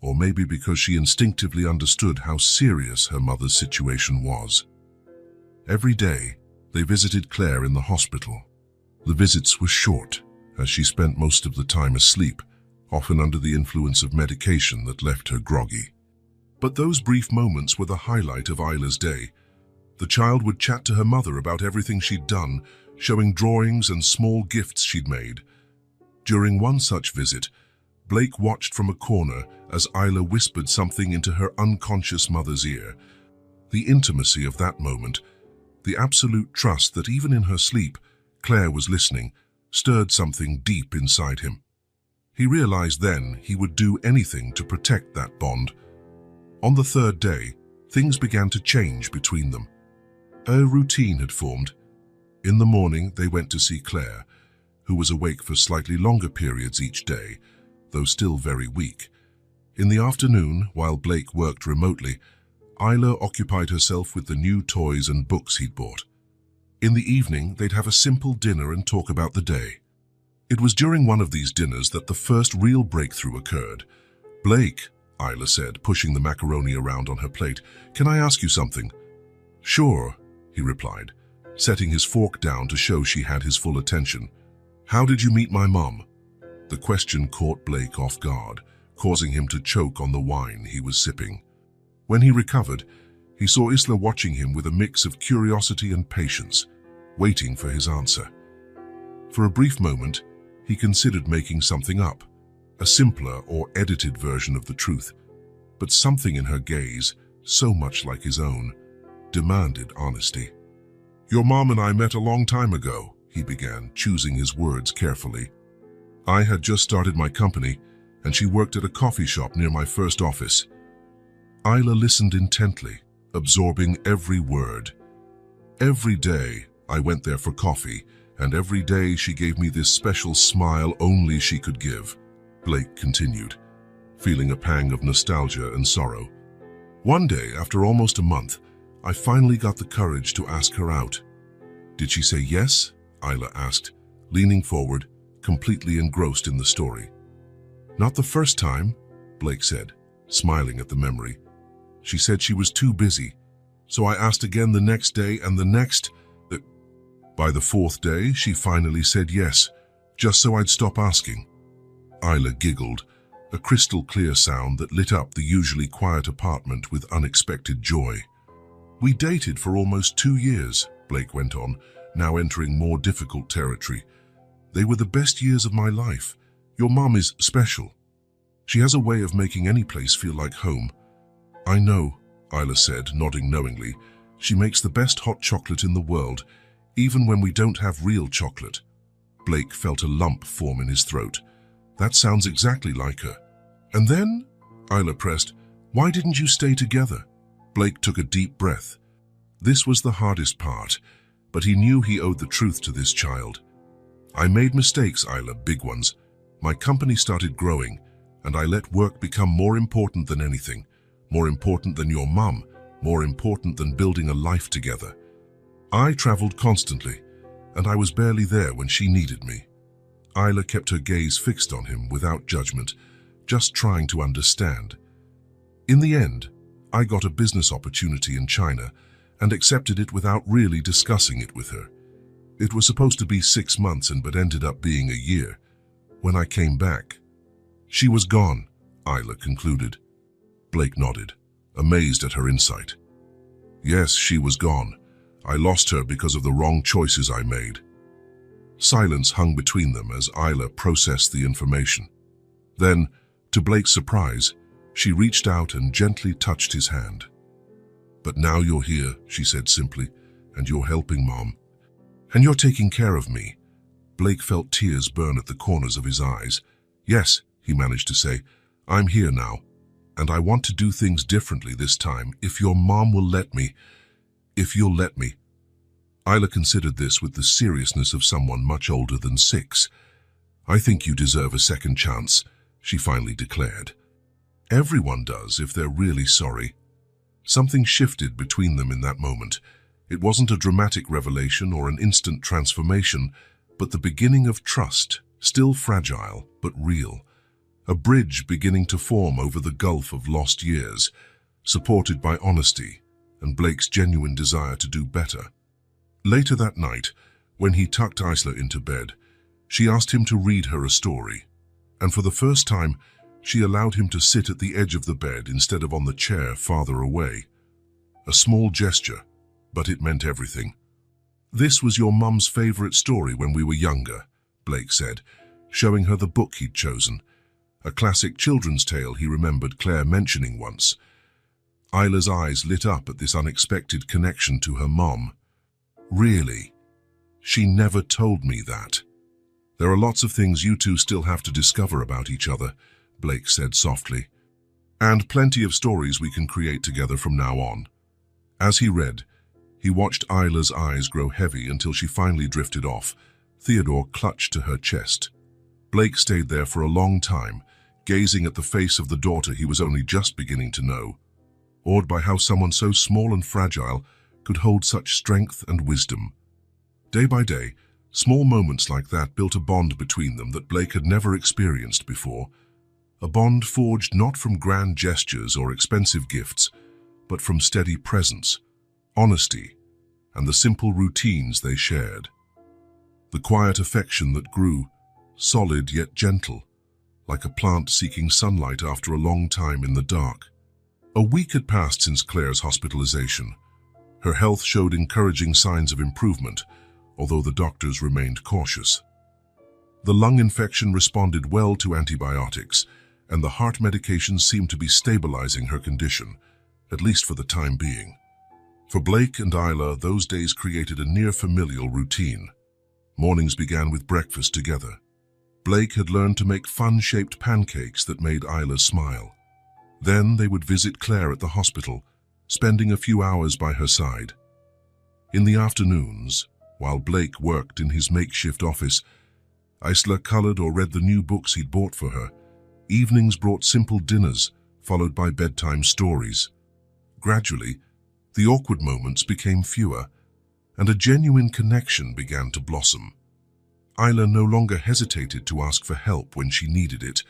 or maybe because she instinctively understood how serious her mother's situation was. Every day, they visited Claire in the hospital. The visits were short, as she spent most of the time asleep, often under the influence of medication that left her groggy. But those brief moments were the highlight of Isla's day. The child would chat to her mother about everything she'd done, showing drawings and small gifts she'd made. During one such visit, Blake watched from a corner as Isla whispered something into her unconscious mother's ear. The intimacy of that moment, the absolute trust that even in her sleep, Claire was listening, stirred something deep inside him. He realized then he would do anything to protect that bond. On the third day, things began to change between them. A routine had formed. In the morning, they went to see Claire, who was awake for slightly longer periods each day, though still very weak. In the afternoon, while Blake worked remotely, Isla occupied herself with the new toys and books he'd bought. In the evening, they'd have a simple dinner and talk about the day. It was during one of these dinners that the first real breakthrough occurred. "Blake," Isla said, pushing the macaroni around on her plate, "can I ask you something?" "Sure," he replied, setting his fork down to show she had his full attention. "How did you meet my mom?" The question caught Blake off guard, causing him to choke on the wine he was sipping. When he recovered, he saw Isla watching him with a mix of curiosity and patience, waiting for his answer. For a brief moment, he considered making something up, a simpler or edited version of the truth, but something in her gaze, so much like his own, demanded honesty. "Your mom and I met a long time ago," he began, choosing his words carefully. "I had just started my company, and she worked at a coffee shop near my first office." Isla listened intently, absorbing every word. "Every day I went there for coffee, and every day she gave me this special smile only she could give," Blake continued, feeling a pang of nostalgia and sorrow. "One day, after almost a month, I finally got the courage to ask her out." "Did she say yes?" Isla asked, leaning forward, completely engrossed in the story. "Not the first time," Blake said, smiling at the memory. "She said she was too busy, so I asked again the next day and the next. By the fourth day, she finally said yes, just so I'd stop asking." Isla giggled, a crystal-clear sound that lit up the usually quiet apartment with unexpected joy. "We dated for almost 2 years," Blake went on, now entering more difficult territory. "They were the best years of my life. Your mom is special. She has a way of making any place feel like home." "I know," Isla said, nodding knowingly. "She makes the best hot chocolate in the world, even when we don't have real chocolate." Blake felt a lump form in his throat. "That sounds exactly like her." "And then?" Isla pressed. "Why didn't you stay together?" Blake took a deep breath. This was the hardest part, but he knew he owed the truth to this child. "I made mistakes, Isla, big ones. My company started growing, and I let work become more important than anything, more important than your mum, more important than building a life together. I traveled constantly, and I was barely there when she needed me." Isla kept her gaze fixed on him without judgment, just trying to understand. "In the end, I got a business opportunity in China and accepted it without really discussing it with her. It was supposed to be 6 months but ended up being a year. When I came back, she was gone," Isla concluded. Blake nodded, amazed at her insight. "Yes, she was gone. I lost her because of the wrong choices I made." Silence hung between them as Isla processed the information. Then, to Blake's surprise, she reached out and gently touched his hand. "But now you're here," she said simply, "and you're helping Mom. And you're taking care of me." Blake felt tears burn at the corners of his eyes. "Yes," he managed to say, "I'm here now, and I want to do things differently this time, if your mom will let me. If you'll let me." Isla considered this with the seriousness of someone much older than 6. "I think you deserve a second chance," she finally declared. "Everyone does if they're really sorry." Something shifted between them in that moment. It wasn't a dramatic revelation or an instant transformation, but the beginning of trust, still fragile but real. A bridge beginning to form over the gulf of lost years, supported by honesty and Blake's genuine desire to do better. Later that night, when he tucked Isla into bed, she asked him to read her a story, and for the first time, she allowed him to sit at the edge of the bed instead of on the chair farther away. A small gesture, but it meant everything. "This was your mum's favorite story when we were younger," Blake said, showing her the book he'd chosen, a classic children's tale he remembered Claire mentioning once. Isla's eyes lit up at this unexpected connection to her mom. "Really? She never told me that." "There are lots of things you two still have to discover about each other," Blake said softly. "And plenty of stories we can create together from now on." As he read, he watched Isla's eyes grow heavy until she finally drifted off. Theodore clutched to her chest. Blake stayed there for a long time, gazing at the face of the daughter he was only just beginning to know, awed by how someone so small and fragile could hold such strength and wisdom. Day by day, small moments like that built a bond between them that Blake had never experienced before, a bond forged not from grand gestures or expensive gifts, but from steady presence, honesty, and the simple routines they shared. The quiet affection that grew, solid yet gentle, like a plant seeking sunlight after a long time in the dark. A week had passed since Claire's hospitalization. Her health showed encouraging signs of improvement, although the doctors remained cautious. The lung infection responded well to antibiotics, and the heart medication seemed to be stabilizing her condition, at least for the time being. For Blake and Isla, those days created a near-familial routine. Mornings began with breakfast together. Blake had learned to make fun-shaped pancakes that made Isla smile. Then they would visit Claire at the hospital, spending a few hours by her side. In the afternoons, while Blake worked in his makeshift office, Isla colored or read the new books he'd bought for her. Evenings brought simple dinners, followed by bedtime stories. Gradually, the awkward moments became fewer, and a genuine connection began to blossom. Isla no longer hesitated to ask for help when she needed it,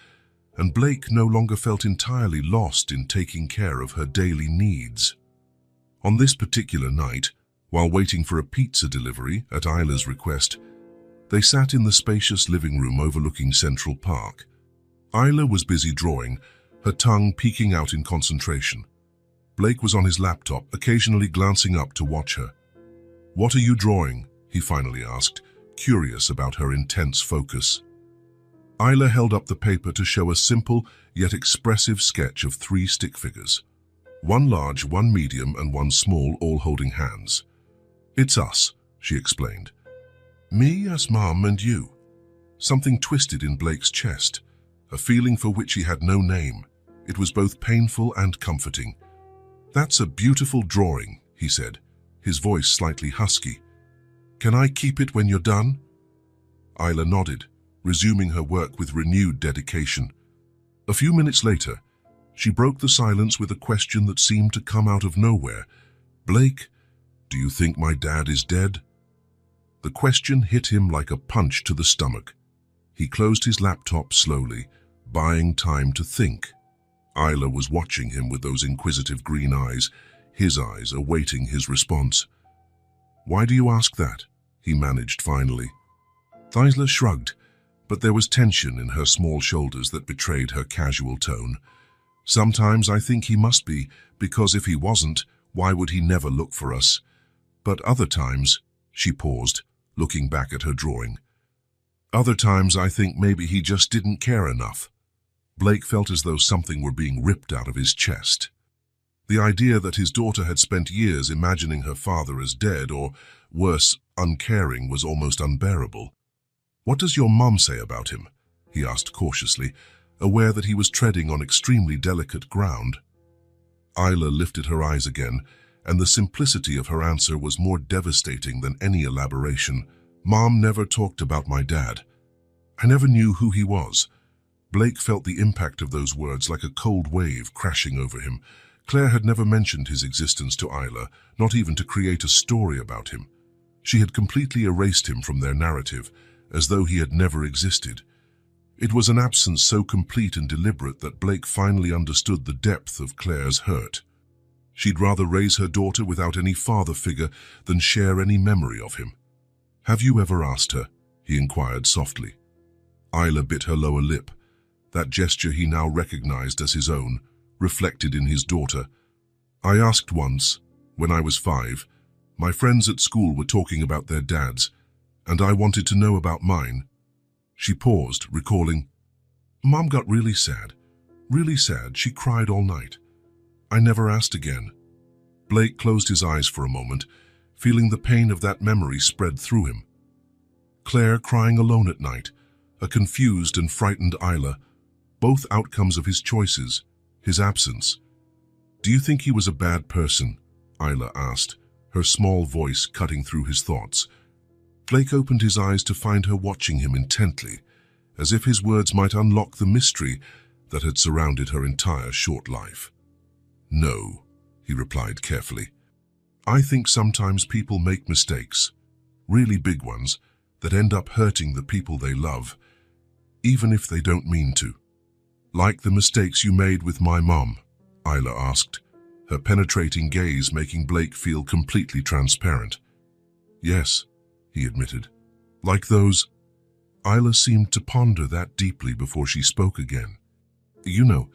and Blake no longer felt entirely lost in taking care of her daily needs. On this particular night, while waiting for a pizza delivery at Isla's request, they sat in the spacious living room overlooking Central Park. Isla was busy drawing, her tongue peeking out in concentration. Blake was on his laptop, occasionally glancing up to watch her. "What are you drawing?" he finally asked, curious about her intense focus. Isla held up the paper to show a simple yet expressive sketch of 3 stick figures. One large, one medium, and one small, all holding hands. "It's us," she explained. "Me as Mom and you." Something twisted in Blake's chest, a feeling for which he had no name. It was both painful and comforting. "That's a beautiful drawing," he said, his voice slightly husky. "Can I keep it when you're done?" Isla nodded, resuming her work with renewed dedication. A few minutes later, she broke the silence with a question that seemed to come out of nowhere. "Blake, do you think my dad is dead?" The question hit him like a punch to the stomach. He closed his laptop slowly, buying time to think. Isla was watching him with those inquisitive green eyes, his eyes awaiting his response. "Why do you ask that?" he managed finally. Isla shrugged, but there was tension in her small shoulders that betrayed her casual tone. "Sometimes I think he must be, because if he wasn't, why would he never look for us? But other times," she paused, looking back at her drawing, "other times I think maybe he just didn't care enough." Blake felt as though something were being ripped out of his chest. The idea that his daughter had spent years imagining her father as dead or, worse, uncaring was almost unbearable. "What does your mom say about him?" he asked cautiously, aware that he was treading on extremely delicate ground. Isla lifted her eyes again, and the simplicity of her answer was more devastating than any elaboration. "Mom never talked about my dad. I never knew who he was." Blake felt the impact of those words like a cold wave crashing over him. Claire had never mentioned his existence to Isla, not even to create a story about him. She had completely erased him from their narrative, as though he had never existed. It was an absence so complete and deliberate that Blake finally understood the depth of Claire's hurt. She'd rather raise her daughter without any father figure than share any memory of him. "Have you ever asked her?" he inquired softly. Isla bit her lower lip. That gesture he now recognized as his own, reflected in his daughter. "I asked once, when I was 5. My friends at school were talking about their dads, and I wanted to know about mine." She paused, recalling, "Mom got really sad. Really sad. She cried all night. I never asked again." Blake closed his eyes for a moment, feeling the pain of that memory spread through him. Claire crying alone at night, a confused and frightened Isla, both outcomes of his choices, his absence. "Do you think he was a bad person?" Isla asked, her small voice cutting through his thoughts. Blake opened his eyes to find her watching him intently, as if his words might unlock the mystery that had surrounded her entire short life. "No," he replied carefully. "I think sometimes people make mistakes, really big ones, that end up hurting the people they love, even if they don't mean to." "Like the mistakes you made with my mom?" Isla asked, her penetrating gaze making Blake feel completely transparent. "Yes," he admitted. "Like those..." Isla seemed to ponder that deeply before she spoke again. "You know,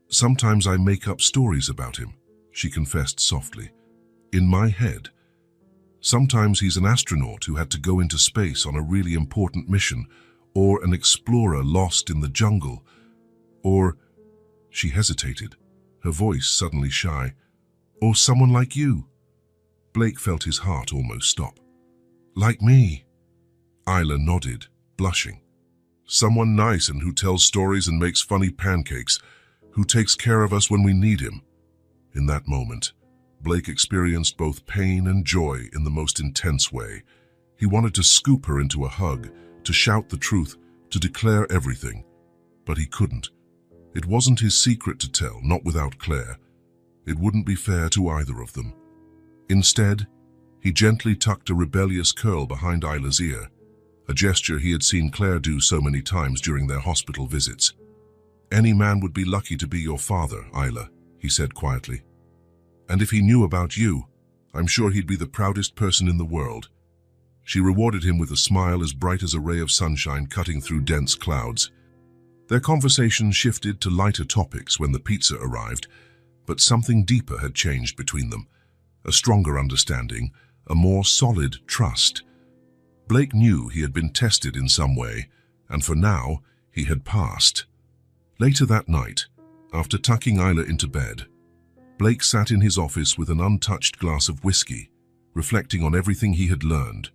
sometimes I make up stories about him," she confessed softly. "In my head. Sometimes he's an astronaut who had to go into space on a really important mission, or an explorer lost in the jungle, or..." She hesitated, her voice suddenly shy. "Or someone like you." Blake felt his heart almost stop. "Like me?" Isla nodded, blushing. "Someone nice and who tells stories and makes funny pancakes, who takes care of us when we need him." In that moment, Blake experienced both pain and joy in the most intense way. He wanted to scoop her into a hug, to shout the truth, to declare everything. But he couldn't. It wasn't his secret to tell, not without Claire. It wouldn't be fair to either of them. Instead, he gently tucked a rebellious curl behind Isla's ear, a gesture he had seen Claire do so many times during their hospital visits. "Any man would be lucky to be your father, Isla," he said quietly. "And if he knew about you, I'm sure he'd be the proudest person in the world." She rewarded him with a smile as bright as a ray of sunshine cutting through dense clouds. Their conversation shifted to lighter topics when the pizza arrived, but something deeper had changed between them. A stronger understanding, a more solid trust. Blake knew he had been tested in some way, and for now, he had passed. Later that night, after tucking Isla into bed, Blake sat in his office with an untouched glass of whiskey, reflecting on everything he had learned.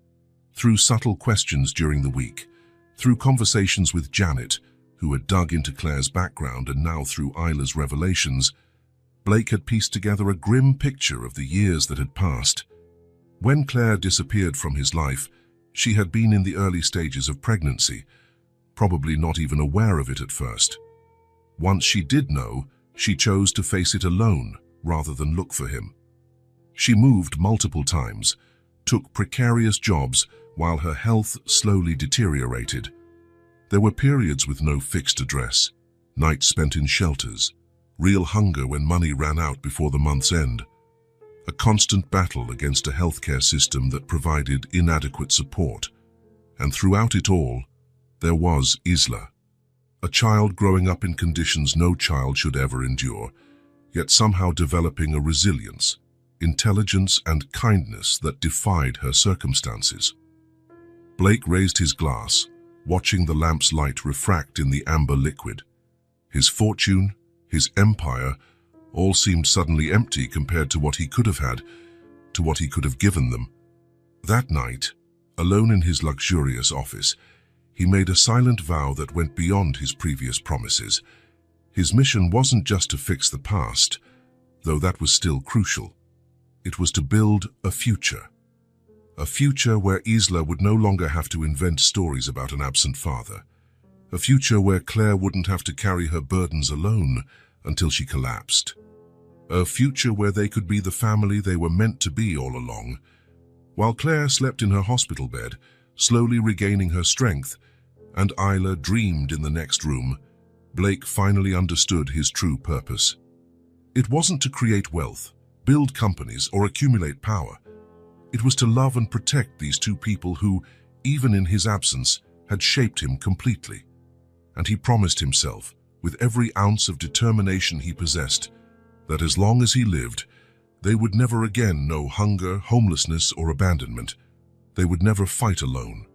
Through subtle questions during the week, through conversations with Janet, who had dug into Claire's background, and now through Isla's revelations, Blake had pieced together a grim picture of the years that had passed. When Claire disappeared from his life, she had been in the early stages of pregnancy, probably not even aware of it at first. Once she did know, she chose to face it alone rather than look for him. She moved multiple times, took precarious jobs while her health slowly deteriorated. There were periods with no fixed address, nights spent in shelters, real hunger when money ran out before the month's end, a constant battle against a healthcare system that provided inadequate support. And throughout it all, there was Isla, a child growing up in conditions no child should ever endure, yet somehow developing a resilience, intelligence and kindness that defied her circumstances. Blake raised his glass, watching the lamp's light refract in the amber liquid. His fortune, his empire, all seemed suddenly empty compared to what he could have had, to what he could have given them. That night, alone in his luxurious office, he made a silent vow that went beyond his previous promises. His mission wasn't just to fix the past, though that was still crucial. It was to build a future where Isla would no longer have to invent stories about an absent father, a future where Claire wouldn't have to carry her burdens alone until she collapsed, a future where they could be the family they were meant to be all along. While Claire slept in her hospital bed, slowly regaining her strength, and Isla dreamed in the next room, Blake finally understood his true purpose. It wasn't to create wealth, build companies, or accumulate power. It was to love and protect these two people who, even in his absence, had shaped him completely. And he promised himself, with every ounce of determination he possessed, that as long as he lived, they would never again know hunger, homelessness, or abandonment. They would never fight alone.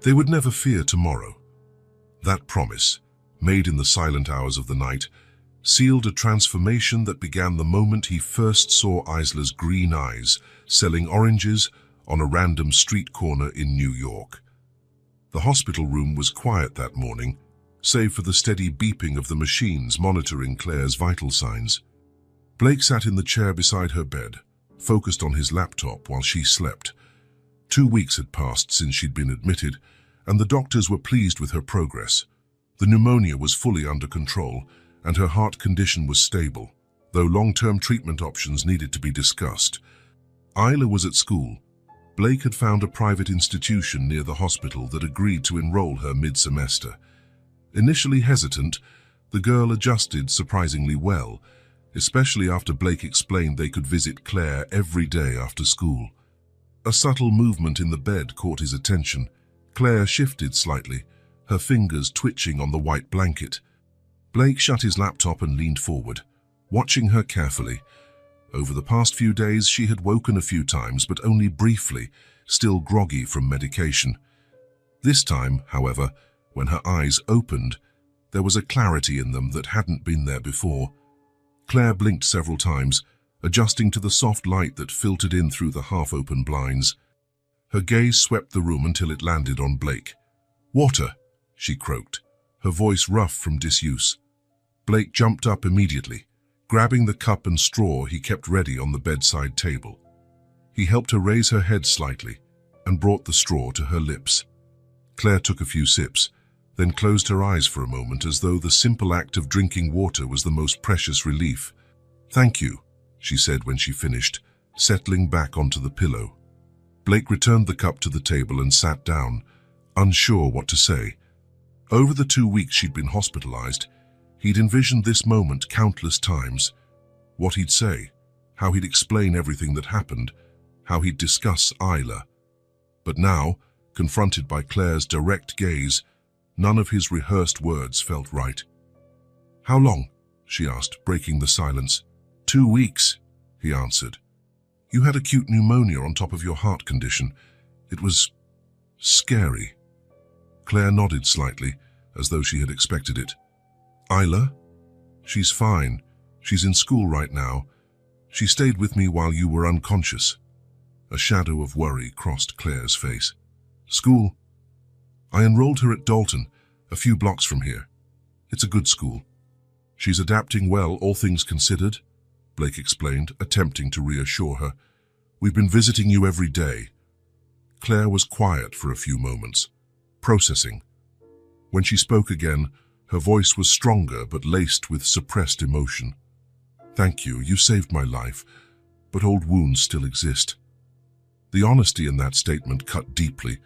They would never fear tomorrow. That promise, made in the silent hours of the night, sealed a transformation that began the moment he first saw Isla's green eyes selling oranges on a random street corner in New York. The hospital room was quiet that morning, save for the steady beeping of the machines monitoring Claire's vital signs. Blake sat in the chair beside her bed, focused on his laptop while she slept. 2 weeks had passed since she'd been admitted, and the doctors were pleased with her progress. The pneumonia was fully under control, and her heart condition was stable, though long-term treatment options needed to be discussed. Isla was at school. Blake had found a private institution near the hospital that agreed to enroll her mid-semester. Initially hesitant, the girl adjusted surprisingly well, especially after Blake explained they could visit Claire every day after school. A subtle movement in the bed caught his attention. Claire shifted slightly, her fingers twitching on the white blanket. Blake shut his laptop and leaned forward, watching her carefully. Over the past few days, she had woken a few times, but only briefly, still groggy from medication. This time, however, when her eyes opened, there was a clarity in them that hadn't been there before. Claire blinked several times, adjusting to the soft light that filtered in through the half-open blinds. Her gaze swept the room until it landed on Blake. "Water," she croaked, her voice rough from disuse. Blake jumped up immediately, grabbing the cup and straw he kept ready on the bedside table. He helped her raise her head slightly and brought the straw to her lips. Claire took a few sips, then closed her eyes for a moment as though the simple act of drinking water was the most precious relief. "Thank you," she said when she finished, settling back onto the pillow. Blake returned the cup to the table and sat down, unsure what to say. Over the 2 weeks she'd been hospitalized, he'd envisioned this moment countless times. What he'd say, how he'd explain everything that happened, how he'd discuss Isla. But now, confronted by Claire's direct gaze, none of his rehearsed words felt right. "How long?" she asked, breaking the silence. 2 weeks, he answered. "You had acute pneumonia on top of your heart condition. It was scary." Claire nodded slightly, as though she had expected it. "Isla? She's fine. She's in school right now. She stayed with me while you were unconscious." A shadow of worry crossed Claire's face. "School? I enrolled her at Dalton, a few blocks from here. It's a good school. She's adapting well, all things considered," Blake explained, attempting to reassure her. "We've been visiting you every day." Claire was quiet for a few moments, processing. When she spoke again, her voice was stronger but laced with suppressed emotion. "Thank you, you saved my life, but old wounds still exist." The honesty in that statement cut deeply.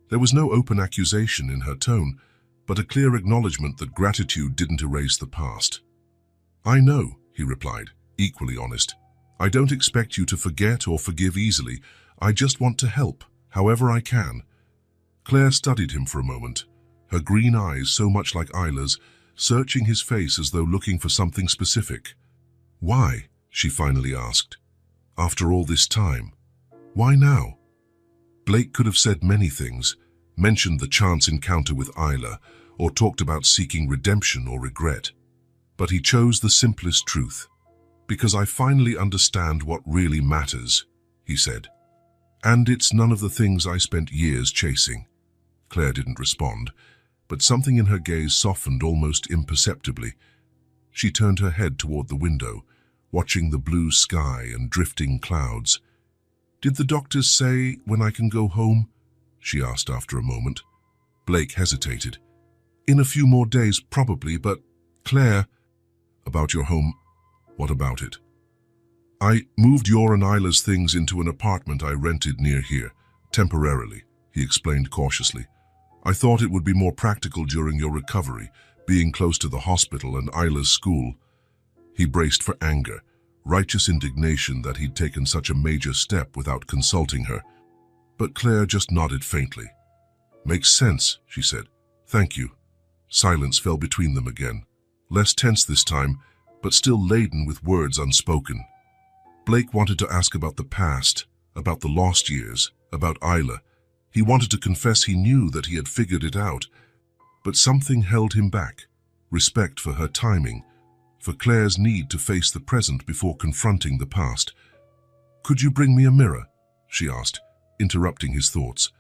There was no open accusation in her tone, but a clear acknowledgement that gratitude didn't erase the past. "I know," he replied, equally honest. "I don't expect you to forget or forgive easily. I just want to help, however I can." Claire studied him for a moment, her green eyes so much like Isla's, searching his face as though looking for something specific. "Why?" she finally asked. "After all this time? Why now?" Blake could have said many things, mentioned the chance encounter with Isla, or talked about seeking redemption or regret. But he chose the simplest truth. "Because I finally understand what really matters," he said. "And it's none of the things I spent years chasing." Claire didn't respond, but something in her gaze softened almost imperceptibly. She turned her head toward the window, watching the blue sky and drifting clouds. "Did the doctors say when I can go home?" she asked after a moment. Blake hesitated. "In a few more days, probably, but Claire..." "About your home? What about it?" "I moved your and Isla's things into an apartment I rented near here, temporarily," he explained cautiously. "I thought it would be more practical during your recovery, being close to the hospital and Isla's school." He braced for anger, righteous indignation that he'd taken such a major step without consulting her. But Claire just nodded faintly. "Makes sense," she said. "Thank you." Silence fell between them again, less tense this time, but still laden with words unspoken. Blake wanted to ask about the past, about the lost years, about Isla. He wanted to confess he knew that he had figured it out, but something held him back. Respect for her timing, for Claire's need to face the present before confronting the past. "Could you bring me a mirror?" she asked, interrupting his thoughts.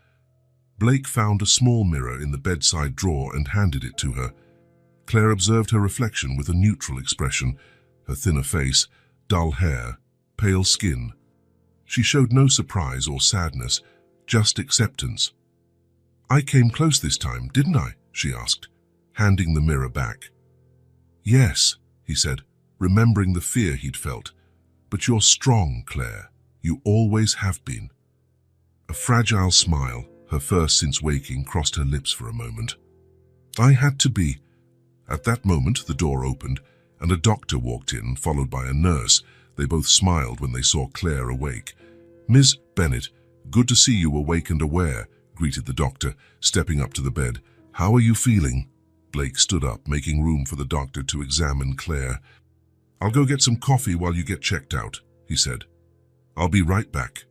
Blake found a small mirror in the bedside drawer and handed it to her. Claire observed her reflection with a neutral expression, her thinner face, dull hair, pale skin. She showed no surprise or sadness, just acceptance. "I came close this time, didn't I?" she asked, handing the mirror back. Yes, he said, remembering the fear he'd felt. But you're strong, Claire. You always have been. A fragile smile, her first since waking, crossed her lips for a moment. I had to be. At that moment, the door opened, and a doctor walked in, followed by a nurse. They both smiled when they saw Claire awake. Miss Bennet, good to see you awake and aware, greeted the doctor, stepping up to the bed. How are you feeling? Blake stood up, making room for the doctor to examine Claire. I'll go get some coffee while you get checked out, he said. I'll be right back.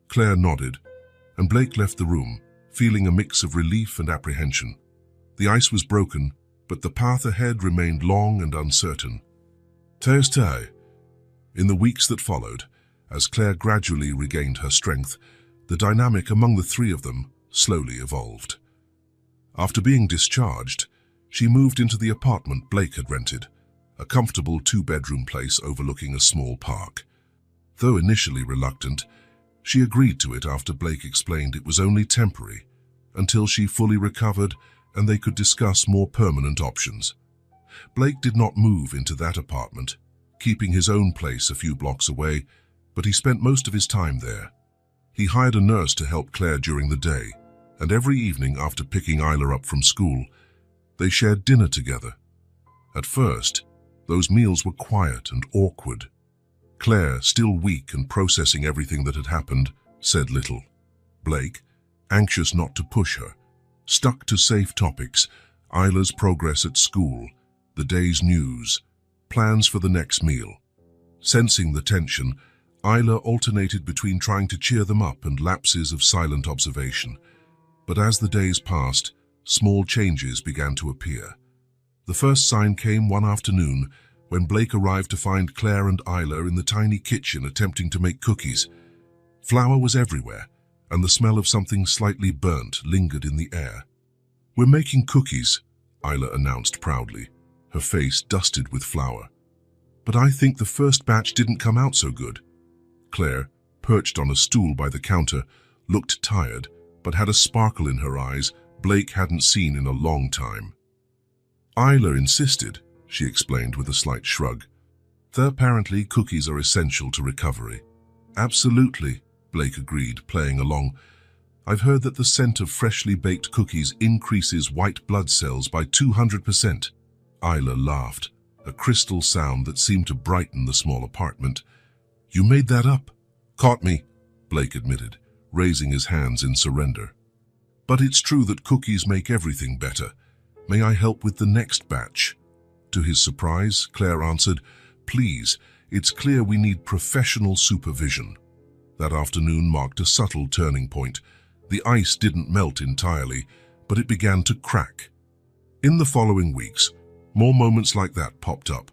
Claire nodded, and Blake left the room, feeling a mix of relief and apprehension. The ice was broken, but the path ahead remained long and uncertain. Thursday. In the weeks that followed, as Claire gradually regained her strength, the dynamic among the three of them slowly evolved. After being discharged, she moved into the apartment Blake had rented, a comfortable two-bedroom place overlooking a small park. Though initially reluctant, she agreed to it after Blake explained it was only temporary, until she fully recovered and they could discuss more permanent options. Blake did not move into that apartment, keeping his own place a few blocks away, but he spent most of his time there. He hired a nurse to help Claire during the day, and every evening after picking Isla up from school, they shared dinner together. At first, those meals were quiet and awkward. Claire, still weak and processing everything that had happened, said little. Blake, anxious not to push her, stuck to safe topics: Isla's progress at school, the day's news, plans for the next meal. Sensing the tension, Isla alternated between trying to cheer them up and lapses of silent observation. But as the days passed, small changes began to appear. The first sign came one afternoon when Blake arrived to find Claire and Isla in the tiny kitchen attempting to make cookies. Flour was everywhere, and the smell of something slightly burnt lingered in the air. We're making cookies, Isla announced proudly, her face dusted with flour. But I think the first batch didn't come out so good. Claire, perched on a stool by the counter, looked tired, but had a sparkle in her eyes Blake hadn't seen in a long time. Isla insisted, she explained with a slight shrug. Apparently, cookies are essential to recovery. Absolutely, Blake agreed, playing along. I've heard that the scent of freshly baked cookies increases white blood cells by 200%. Isla laughed, a crystal sound that seemed to brighten the small apartment. You made that up? Caught me, Blake admitted, raising his hands in surrender. But it's true that cookies make everything better. May I help with the next batch? To his surprise, Claire answered, Please, it's clear we need professional supervision. That afternoon marked a subtle turning point. The ice didn't melt entirely, but it began to crack. In the following weeks, more moments like that popped up.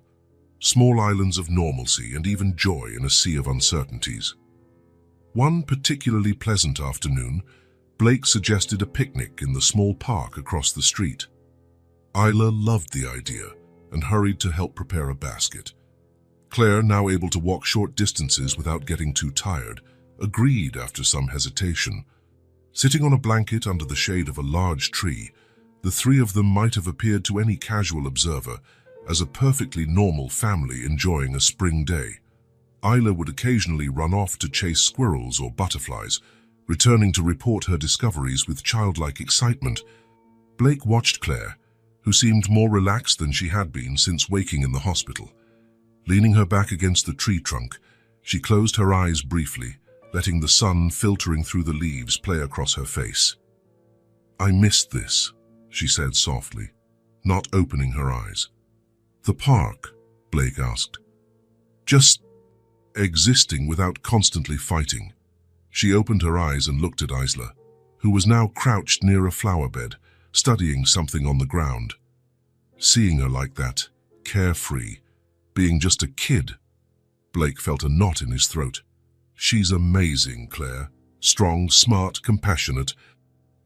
Small islands of normalcy and even joy in a sea of uncertainties. One particularly pleasant afternoon, Blake suggested a picnic in the small park across the street. Isla loved the idea and hurried to help prepare a basket. Claire, now able to walk short distances without getting too tired, agreed after some hesitation. Sitting on a blanket under the shade of a large tree, the three of them might have appeared to any casual observer as a perfectly normal family enjoying a spring day. Isla would occasionally run off to chase squirrels or butterflies, returning to report her discoveries with childlike excitement. Blake watched Claire, who seemed more relaxed than she had been since waking in the hospital. Leaning her back against the tree trunk, she closed her eyes briefly, letting the sun filtering through the leaves play across her face. I missed this, she said softly, not opening her eyes. The park, Blake asked. Just existing without constantly fighting. She opened her eyes and looked at Isla, who was now crouched near a flower bed, studying something on the ground. Seeing her like that, carefree, being just a kid, Blake felt a knot in his throat. She's amazing, Claire. Strong, smart, compassionate.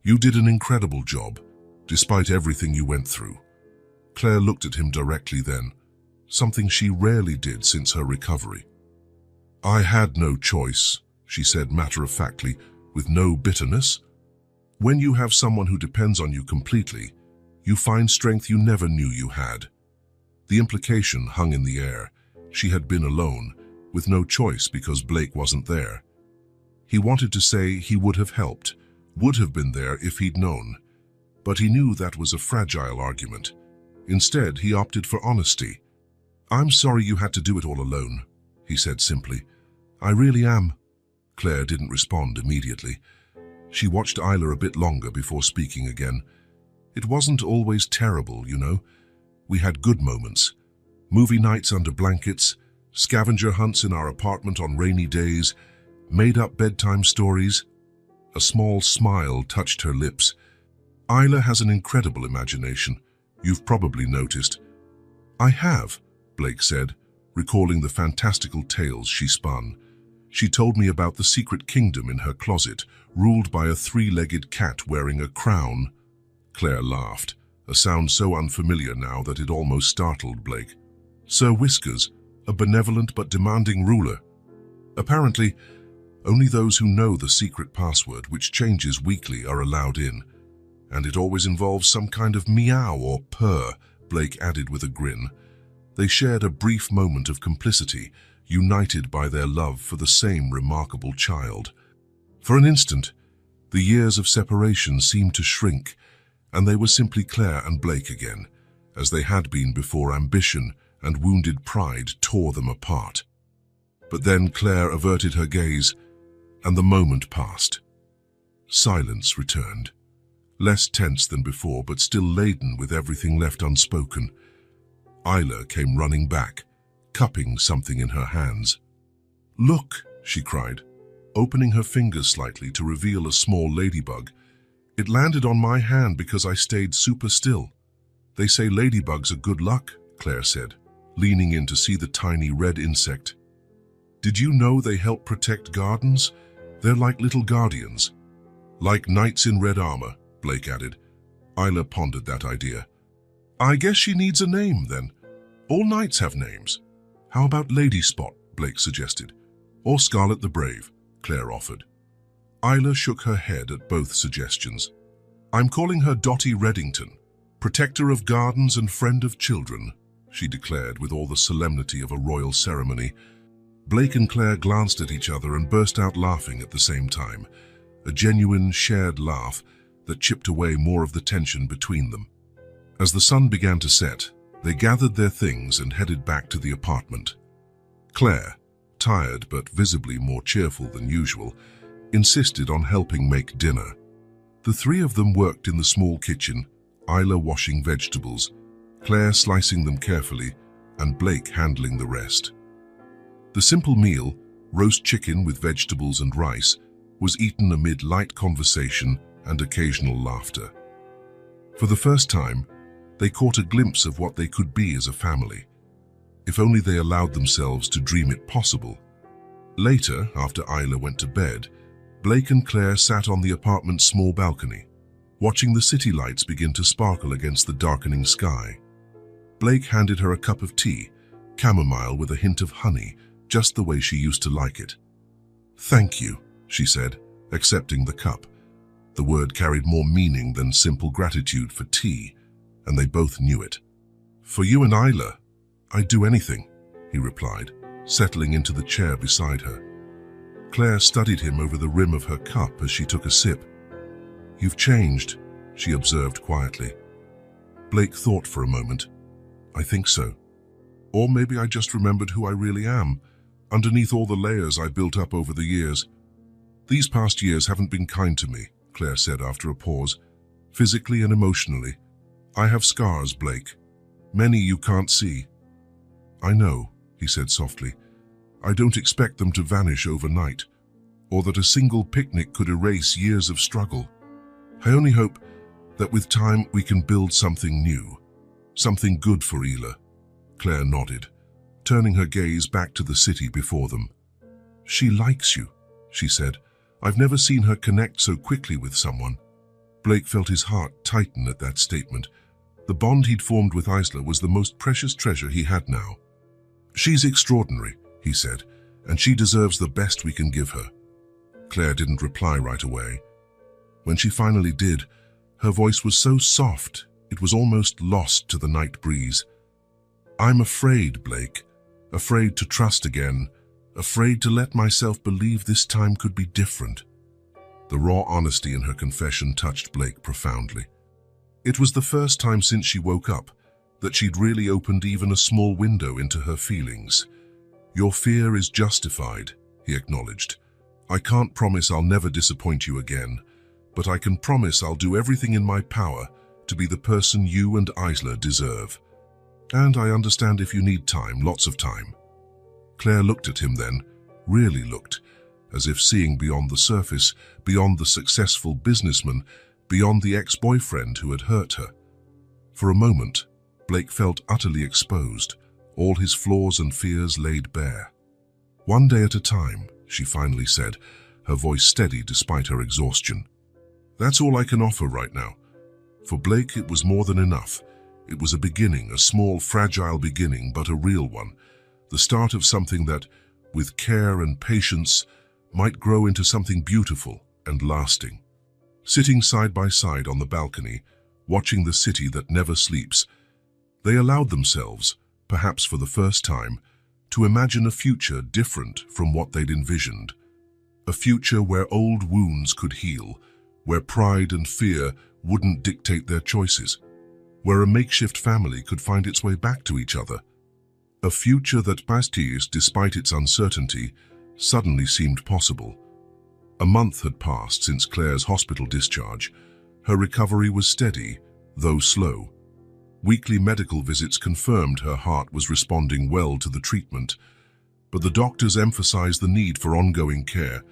You did an incredible job, despite everything you went through. Claire looked at him directly then, something she rarely did since her recovery. I had no choice, she said matter-of-factly, with no bitterness. When you have someone who depends on you completely, you find strength you never knew you had. The implication hung in the air. She had been alone, with no choice because Blake wasn't there. He wanted to say he would have helped, would have been there if he'd known. But he knew that was a fragile argument. Instead, he opted for honesty. "I'm sorry you had to do it all alone," he said simply. "I really am." Claire didn't respond immediately. She watched Isla a bit longer before speaking again. "It wasn't always terrible, you know. We had good moments. Movie nights under blankets, scavenger hunts in our apartment on rainy days, made-up bedtime stories." A small smile touched her lips. "Isla has an incredible imagination. You've probably noticed." "I have," Blake said, recalling the fantastical tales she spun. "She told me about the secret kingdom in her closet, ruled by a three-legged cat wearing a crown." Claire laughed, a sound so unfamiliar now that it almost startled Blake. "Sir Whiskers, a benevolent but demanding ruler. Apparently, only those who know the secret password, which changes weekly, are allowed in. And it always involves some kind of meow or purr," Blake added with a grin. They shared a brief moment of complicity, united by their love for the same remarkable child. For an instant, the years of separation seemed to shrink, and they were simply Claire and Blake again, as they had been before ambition and wounded pride tore them apart. But then Claire averted her gaze, and the moment passed. Silence returned, less tense than before, but still laden with everything left unspoken. Isla came running back, cupping something in her hands. "Look," she cried, opening her fingers slightly to reveal a small ladybug. "It landed on my hand because I stayed super still." "They say ladybugs are good luck," Claire said, leaning in to see the tiny red insect. "Did you know they help protect gardens? They're like little guardians." "Like knights in red armor," Blake added. Isla pondered that idea. "I guess she needs a name, then. All knights have names." "How about Lady Spot?" Blake suggested. "Or Scarlet the Brave," Claire offered. Isla shook her head at both suggestions. "I'm calling her Dottie Reddington, protector of gardens and friend of children," she declared with all the solemnity of a royal ceremony. Blake and Claire glanced at each other and burst out laughing at the same time, a genuine shared laugh that chipped away more of the tension between them. As the sun began to set, they gathered their things and headed back to the apartment. Claire, tired but visibly more cheerful than usual, insisted on helping make dinner. The three of them worked in the small kitchen, Isla washing vegetables, Claire slicing them carefully, and Blake handling the rest. The simple meal, roast chicken with vegetables and rice, was eaten amid light conversation and occasional laughter. For the first time, they caught a glimpse of what they could be as a family, if only they allowed themselves to dream it possible. Later, after Isla went to bed, Blake and Claire sat on the apartment's small balcony, watching the city lights begin to sparkle against the darkening sky. Blake handed her a cup of tea, chamomile with a hint of honey, just the way she used to like it. "Thank you," she said, accepting the cup. The word carried more meaning than simple gratitude for tea, and they both knew it. "For you and Isla, I'd do anything," he replied, settling into the chair beside her. Claire studied him over the rim of her cup as she took a sip. "You've changed," she observed quietly. Blake thought for a moment. "I think so. Or maybe I just remembered who I really am, underneath all the layers I built up over the years. These past years haven't been kind to me," Claire said after a pause, "physically and emotionally. I have scars, Blake. Many you can't see." "I know," he said softly. "I don't expect them to vanish overnight, or that a single picnic could erase years of struggle. I only hope that with time we can build something new, something good for Isla." Claire nodded, turning her gaze back to the city before them. "She likes you," she said. "I've never seen her connect so quickly with someone." Blake felt his heart tighten at that statement. The bond he'd formed with Isla was the most precious treasure he had now. "She's extraordinary," he said, "and she deserves the best we can give her." Claire didn't reply right away. When she finally did, her voice was so soft it was almost lost to the night breeze. I'm afraid, Blake. Afraid to trust again. Afraid to let myself believe this time could be different. The raw honesty in her confession touched Blake profoundly. It was the first time since she woke up that she'd really opened even a small window into her feelings. Your fear is justified, he acknowledged. I can't promise I'll never disappoint you again, but I can promise I'll do everything in my power to be the person you and Isla deserve. And I understand if you need time, lots of time. Claire looked at him then, really looked, as if seeing beyond the surface, beyond the successful businessman, beyond the ex-boyfriend who had hurt her. For a moment, Blake felt utterly exposed, all his flaws and fears laid bare. One day at a time, she finally said, her voice steady despite her exhaustion. That's all I can offer right now. For Blake, it was more than enough. It was a beginning, a small, fragile beginning, but a real one. The start of something that, with care and patience, might grow into something beautiful and lasting. Sitting side by side on the balcony, watching the city that never sleeps, they allowed themselves, perhaps for the first time, to imagine a future different from what they'd envisioned. A future where old wounds could heal, where pride and fear wouldn't dictate their choices, where a makeshift family could find its way back to each other. A future that, despite its uncertainty, suddenly seemed possible. A month had passed since Claire's hospital discharge. Her recovery was steady, though slow. Weekly medical visits confirmed her heart was responding well to the treatment, but the doctors emphasized the need for ongoing care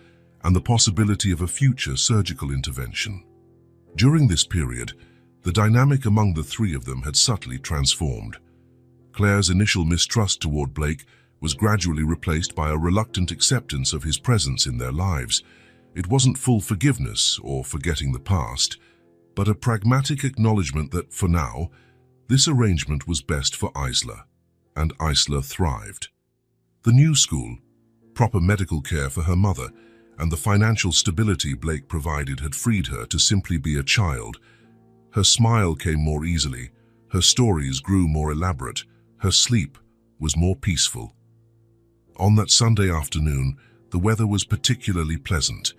and the possibility of a future surgical intervention. During this period, the dynamic among the three of them had subtly transformed. Claire's initial mistrust toward Blake was gradually replaced by a reluctant acceptance of his presence in their lives. It wasn't full forgiveness or forgetting the past, but a pragmatic acknowledgement that, for now, this arrangement was best for Isla, and Isla thrived. The new school, proper medical care for her mother, and the financial stability Blake provided had freed her to simply be a child. Her smile came more easily, her stories grew more elaborate, her sleep was more peaceful. On that Sunday afternoon, the weather was particularly pleasant,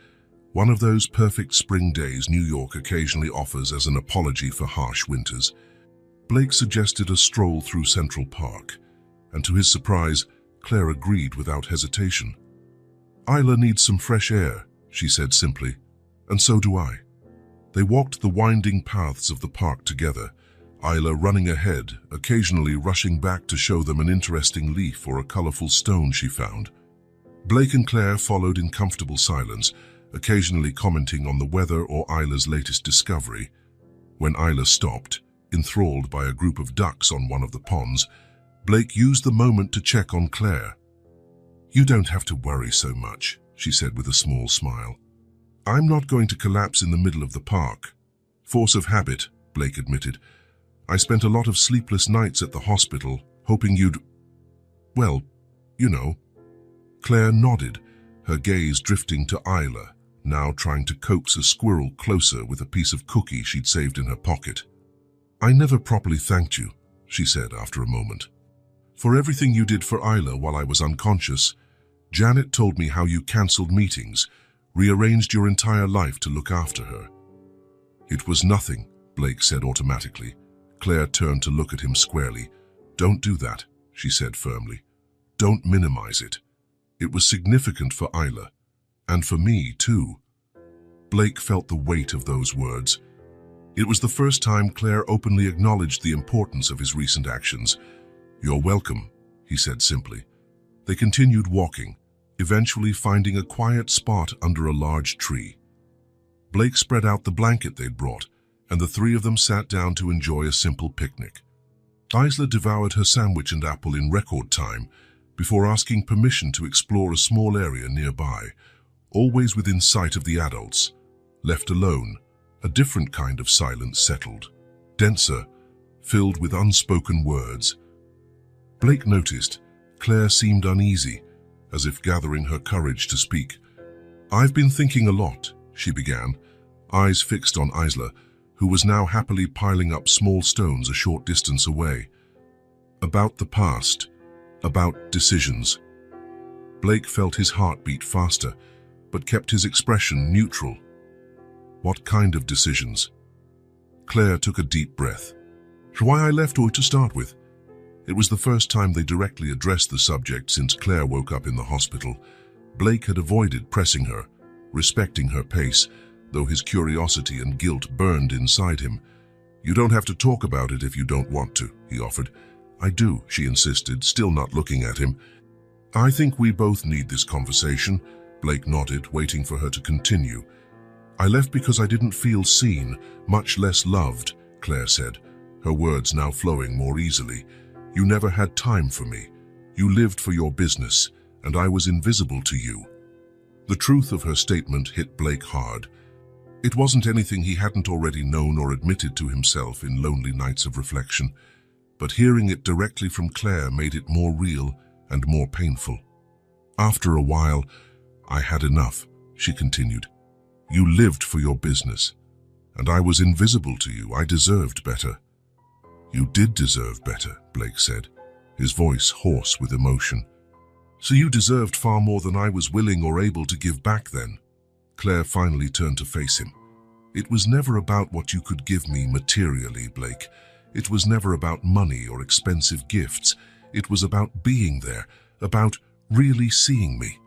one of those perfect spring days New York occasionally offers as an apology for harsh winters. Blake suggested a stroll through Central Park, and to his surprise, Claire agreed without hesitation. Isla needs some fresh air, she said simply, and so do I. They walked the winding paths of the park together, Isla running ahead, occasionally rushing back to show them an interesting leaf or a colorful stone she found. Blake and Claire followed in comfortable silence, occasionally commenting on the weather or Isla's latest discovery. When Isla stopped, enthralled by a group of ducks on one of the ponds, Blake used the moment to check on Claire. You don't have to worry so much, she said with a small smile. I'm not going to collapse in the middle of the park. Force of habit, Blake admitted. I spent a lot of sleepless nights at the hospital, hoping you'd... well, you know. Claire nodded, her gaze drifting to Isla, now trying to coax a squirrel closer with a piece of cookie she'd saved in her pocket. I never properly thanked you, she said after a moment. For everything you did for Isla while I was unconscious. Janet told me how you cancelled meetings, rearranged your entire life to look after her. It was nothing, Blake said automatically. Claire turned to look at him squarely. Don't do that, she said firmly. Don't minimize it. It was significant for Isla, and for me too. Blake felt the weight of those words. It was the first time Claire openly acknowledged the importance of his recent actions. You're welcome, he said simply. They continued walking, eventually finding a quiet spot under a large tree. Blake spread out the blanket they'd brought, and the three of them sat down to enjoy a simple picnic. Isla devoured her sandwich and apple in record time, before asking permission to explore a small area nearby, always within sight of the adults. Left alone, a different kind of silence settled, denser, filled with unspoken words. Blake noticed Claire seemed uneasy, as if gathering her courage to speak. I've been thinking a lot, she began, eyes fixed on Isla, who was now happily piling up small stones a short distance away. About the past, about decisions. Blake felt his heart beat faster, but kept his expression neutral. What kind of decisions? Claire took a deep breath. Why I left her to start with. It was the first time they directly addressed the subject since Claire woke up in the hospital. Blake had avoided pressing her, respecting her pace, though his curiosity and guilt burned inside him. You don't have to talk about it if you don't want to, he offered. I do, she insisted, still not looking at him. I think we both need this conversation, Blake nodded, waiting for her to continue. I left because I didn't feel seen, much less loved, Claire said, her words now flowing more easily. You never had time for me. You lived for your business, and I was invisible to you. The truth of her statement hit Blake hard. It wasn't anything he hadn't already known or admitted to himself in lonely nights of reflection, but hearing it directly from Claire made it more real and more painful. After a while, I had enough, she continued. You lived for your business, and I was invisible to you. I deserved better. You did deserve better, Blake said, his voice hoarse with emotion. So you deserved far more than I was willing or able to give back then. Claire finally turned to face him. It was never about what you could give me materially, Blake. It was never about money or expensive gifts. It was about being there, about really seeing me.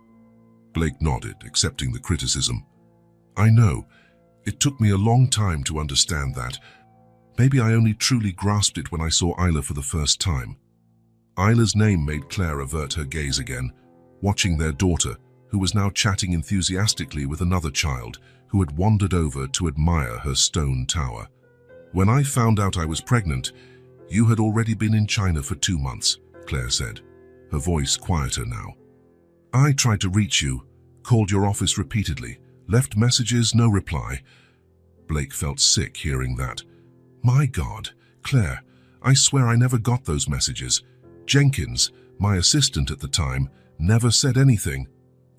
Blake nodded, accepting the criticism. I know. It took me a long time to understand that. Maybe I only truly grasped it when I saw Isla for the first time. Isla's name made Claire avert her gaze again, watching their daughter, who was now chatting enthusiastically with another child who had wandered over to admire her stone tower. When I found out I was pregnant, you had already been in China for 2 months, Claire said, her voice quieter now. I tried to reach you, called your office repeatedly, left messages, no reply. Blake felt sick hearing that. My God, Claire, I swear I never got those messages. Jenkins, my assistant at the time, never said anything.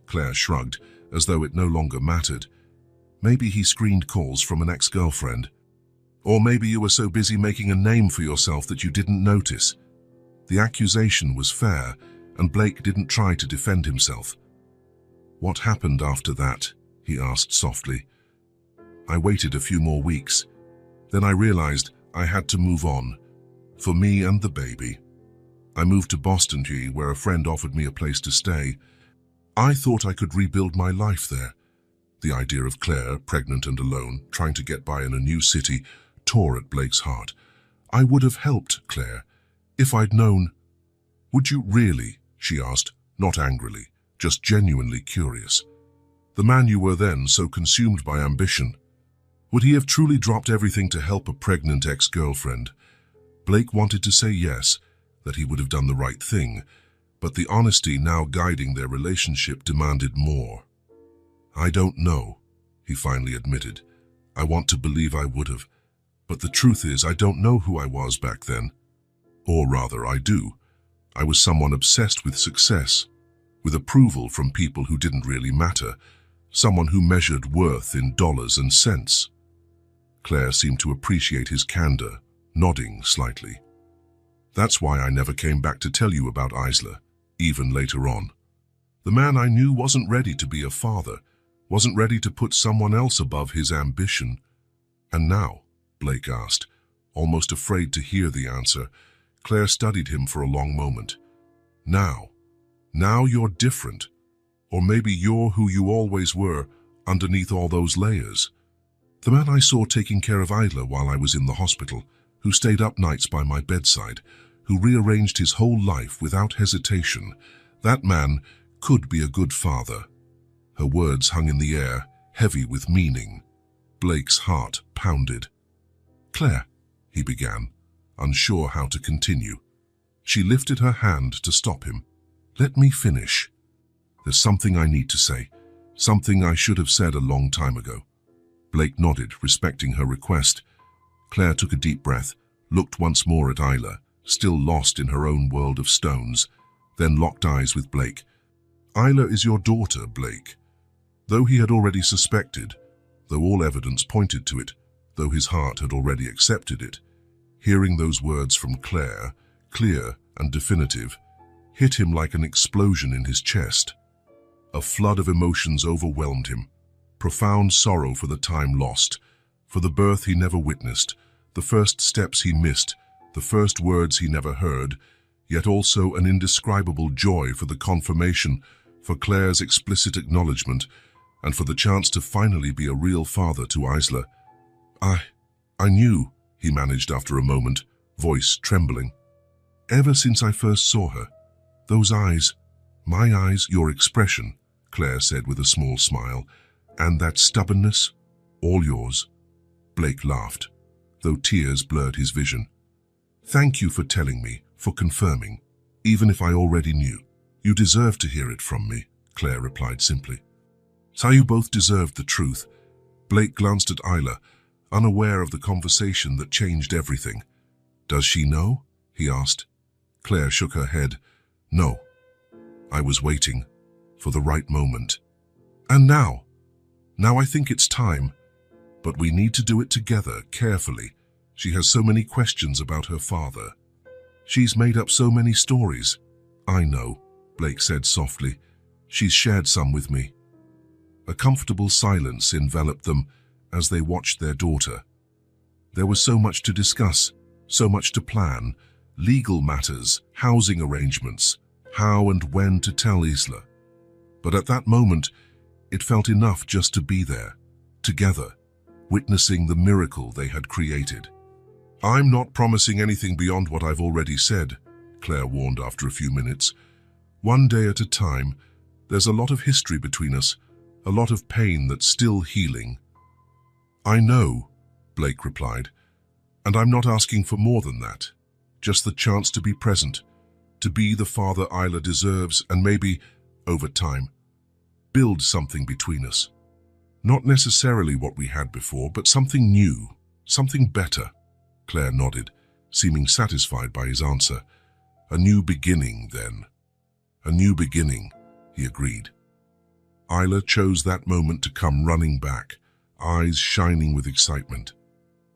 Claire shrugged, as though it no longer mattered. Maybe he screened calls from an ex-girlfriend. Or maybe you were so busy making a name for yourself that you didn't notice. The accusation was fair, and Blake didn't try to defend himself. What happened after that? He asked softly. I waited a few more weeks. Then I realized I had to move on, for me and the baby. I moved to Boston, where a friend offered me a place to stay. I thought I could rebuild my life there. The idea of Claire, pregnant and alone, trying to get by in a new city, tore at Blake's heart. I would have helped, Claire, if I'd known. Would you really? She asked, not angrily, just genuinely curious. The man you were then, so consumed by ambition. Would he have truly dropped everything to help a pregnant ex-girlfriend? Blake wanted to say yes, that he would have done the right thing, but the honesty now guiding their relationship demanded more. I don't know, he finally admitted. I want to believe I would have, but the truth is I don't know who I was back then. Or rather, I do. I was someone obsessed with success, with approval from people who didn't really matter, someone who measured worth in dollars and cents. Claire seemed to appreciate his candor, nodding slightly. That's why I never came back to tell you about Isla, even later on. The man I knew wasn't ready to be a father, wasn't ready to put someone else above his ambition. And now, Blake asked, almost afraid to hear the answer. Claire studied him for a long moment. Now you're different. Or maybe you're who you always were, underneath all those layers. The man I saw taking care of Isla while I was in the hospital, who stayed up nights by my bedside, who rearranged his whole life without hesitation, that man could be a good father. Her words hung in the air, heavy with meaning. Blake's heart pounded. Claire, he began, unsure how to continue. She lifted her hand to stop him. Let me finish. There's something I need to say, something I should have said a long time ago. Blake nodded, respecting her request. Claire took a deep breath, looked once more at Isla, still lost in her own world of stones, then locked eyes with Blake. Isla is your daughter, Blake. Though he had already suspected, though all evidence pointed to it, though his heart had already accepted it, hearing those words from Claire clear and definitive, hit him like an explosion in his chest. A flood of emotions overwhelmed him. Profound sorrow for the time lost, for the birth he never witnessed, the first steps he missed, the first words he never heard, yet also an indescribable joy for the confirmation, for Claire's explicit acknowledgement, and for the chance to finally be a real father to Isla. I knew, he managed after a moment, voice trembling. Ever since I first saw her. Those eyes, my eyes, your expression, Claire said with a small smile, and that stubbornness, all yours. Blake laughed, though tears blurred his vision. Thank you for telling me, for confirming, even if I already knew. You deserve to hear it from me, Claire replied simply. So you both deserved the truth. Blake glanced at Isla, unaware of the conversation that changed everything. Does she know? He asked. Claire shook her head. No. I was waiting for the right moment. And now I think it's time. But we need to do it together, carefully. She has so many questions about her father. She's made up so many stories. I know, Blake said softly. She's shared some with me. A comfortable silence enveloped them as they watched their daughter. There was so much to discuss, so much to plan, legal matters, housing arrangements, how and when to tell Isla. But at that moment, it felt enough just to be there, together, witnessing the miracle they had created. I'm not promising anything beyond what I've already said, Claire warned after a few minutes. One day at a time. There's a lot of history between us, a lot of pain that's still healing. I know, Blake replied, and I'm not asking for more than that. Just the chance to be present, to be the father Isla deserves, and maybe, over time, build something between us. Not necessarily what we had before, but something new, something better. Claire nodded, seeming satisfied by his answer. A new beginning, then. A new beginning, he agreed. Isla chose that moment to come running back, eyes shining with excitement.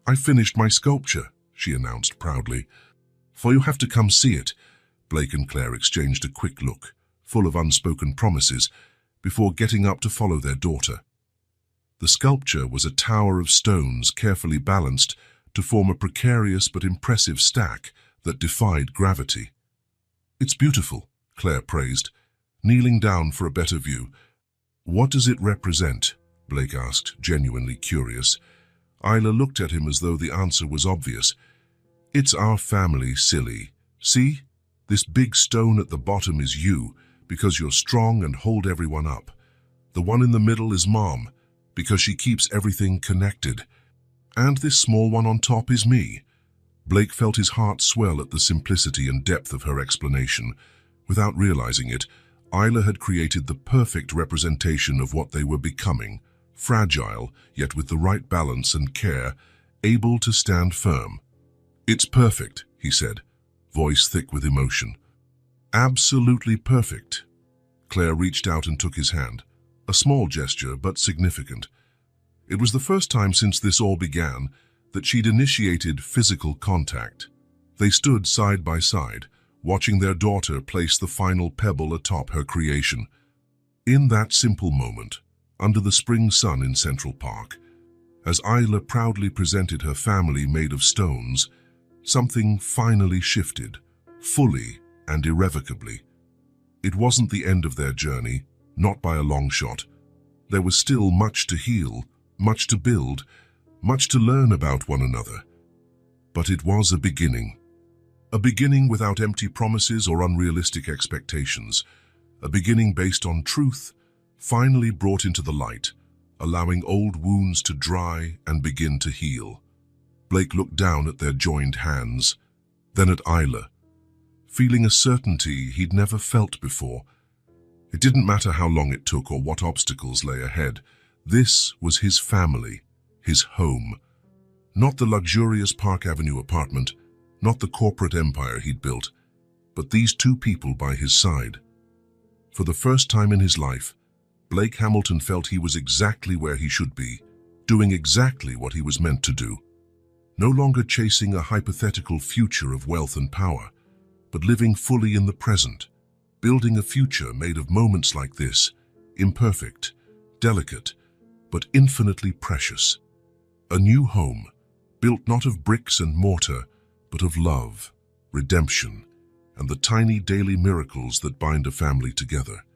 I finished my sculpture, she announced proudly. For you have to come see it. Blake and Claire exchanged a quick look, full of unspoken promises, before getting up to follow their daughter. The sculpture was a tower of stones carefully balanced to form a precarious but impressive stack that defied gravity. It's beautiful, Claire praised, kneeling down for a better view. What does it represent? Blake asked, genuinely curious. Isla looked at him as though the answer was obvious. It's our family, silly. See? This big stone at the bottom is you, because you're strong and hold everyone up. The one in the middle is Mom, because she keeps everything connected. And this small one on top is me. Blake felt his heart swell at the simplicity and depth of her explanation. Without realizing it, Isla had created the perfect representation of what they were becoming, fragile, yet with the right balance and care, able to stand firm. It's perfect, he said, voice thick with emotion. Absolutely perfect. Claire reached out and took his hand, a small gesture but significant. It was the first time since this all began that she'd initiated physical contact. They stood side by side, watching their daughter place the final pebble atop her creation. In that simple moment, under the spring sun in Central Park, as Isla proudly presented her family made of stones, something finally shifted, fully and irrevocably. It wasn't the end of their journey, not by a long shot. There was still much to heal, much to build, much to learn about one another. But it was a beginning. A beginning without empty promises or unrealistic expectations. A beginning based on truth, finally brought into the light, allowing old wounds to dry and begin to heal. Blake looked down at their joined hands, then at Isla, feeling a certainty he'd never felt before. It didn't matter how long it took or what obstacles lay ahead. This was his family, his home. Not the luxurious Park Avenue apartment, not the corporate empire he'd built, but these two people by his side. For the first time in his life, Blake Hamilton felt he was exactly where he should be, doing exactly what he was meant to do. No longer chasing a hypothetical future of wealth and power, but living fully in the present, building a future made of moments like this, imperfect, delicate, but infinitely precious. A new home, built not of bricks and mortar, but of love, redemption, and the tiny daily miracles that bind a family together.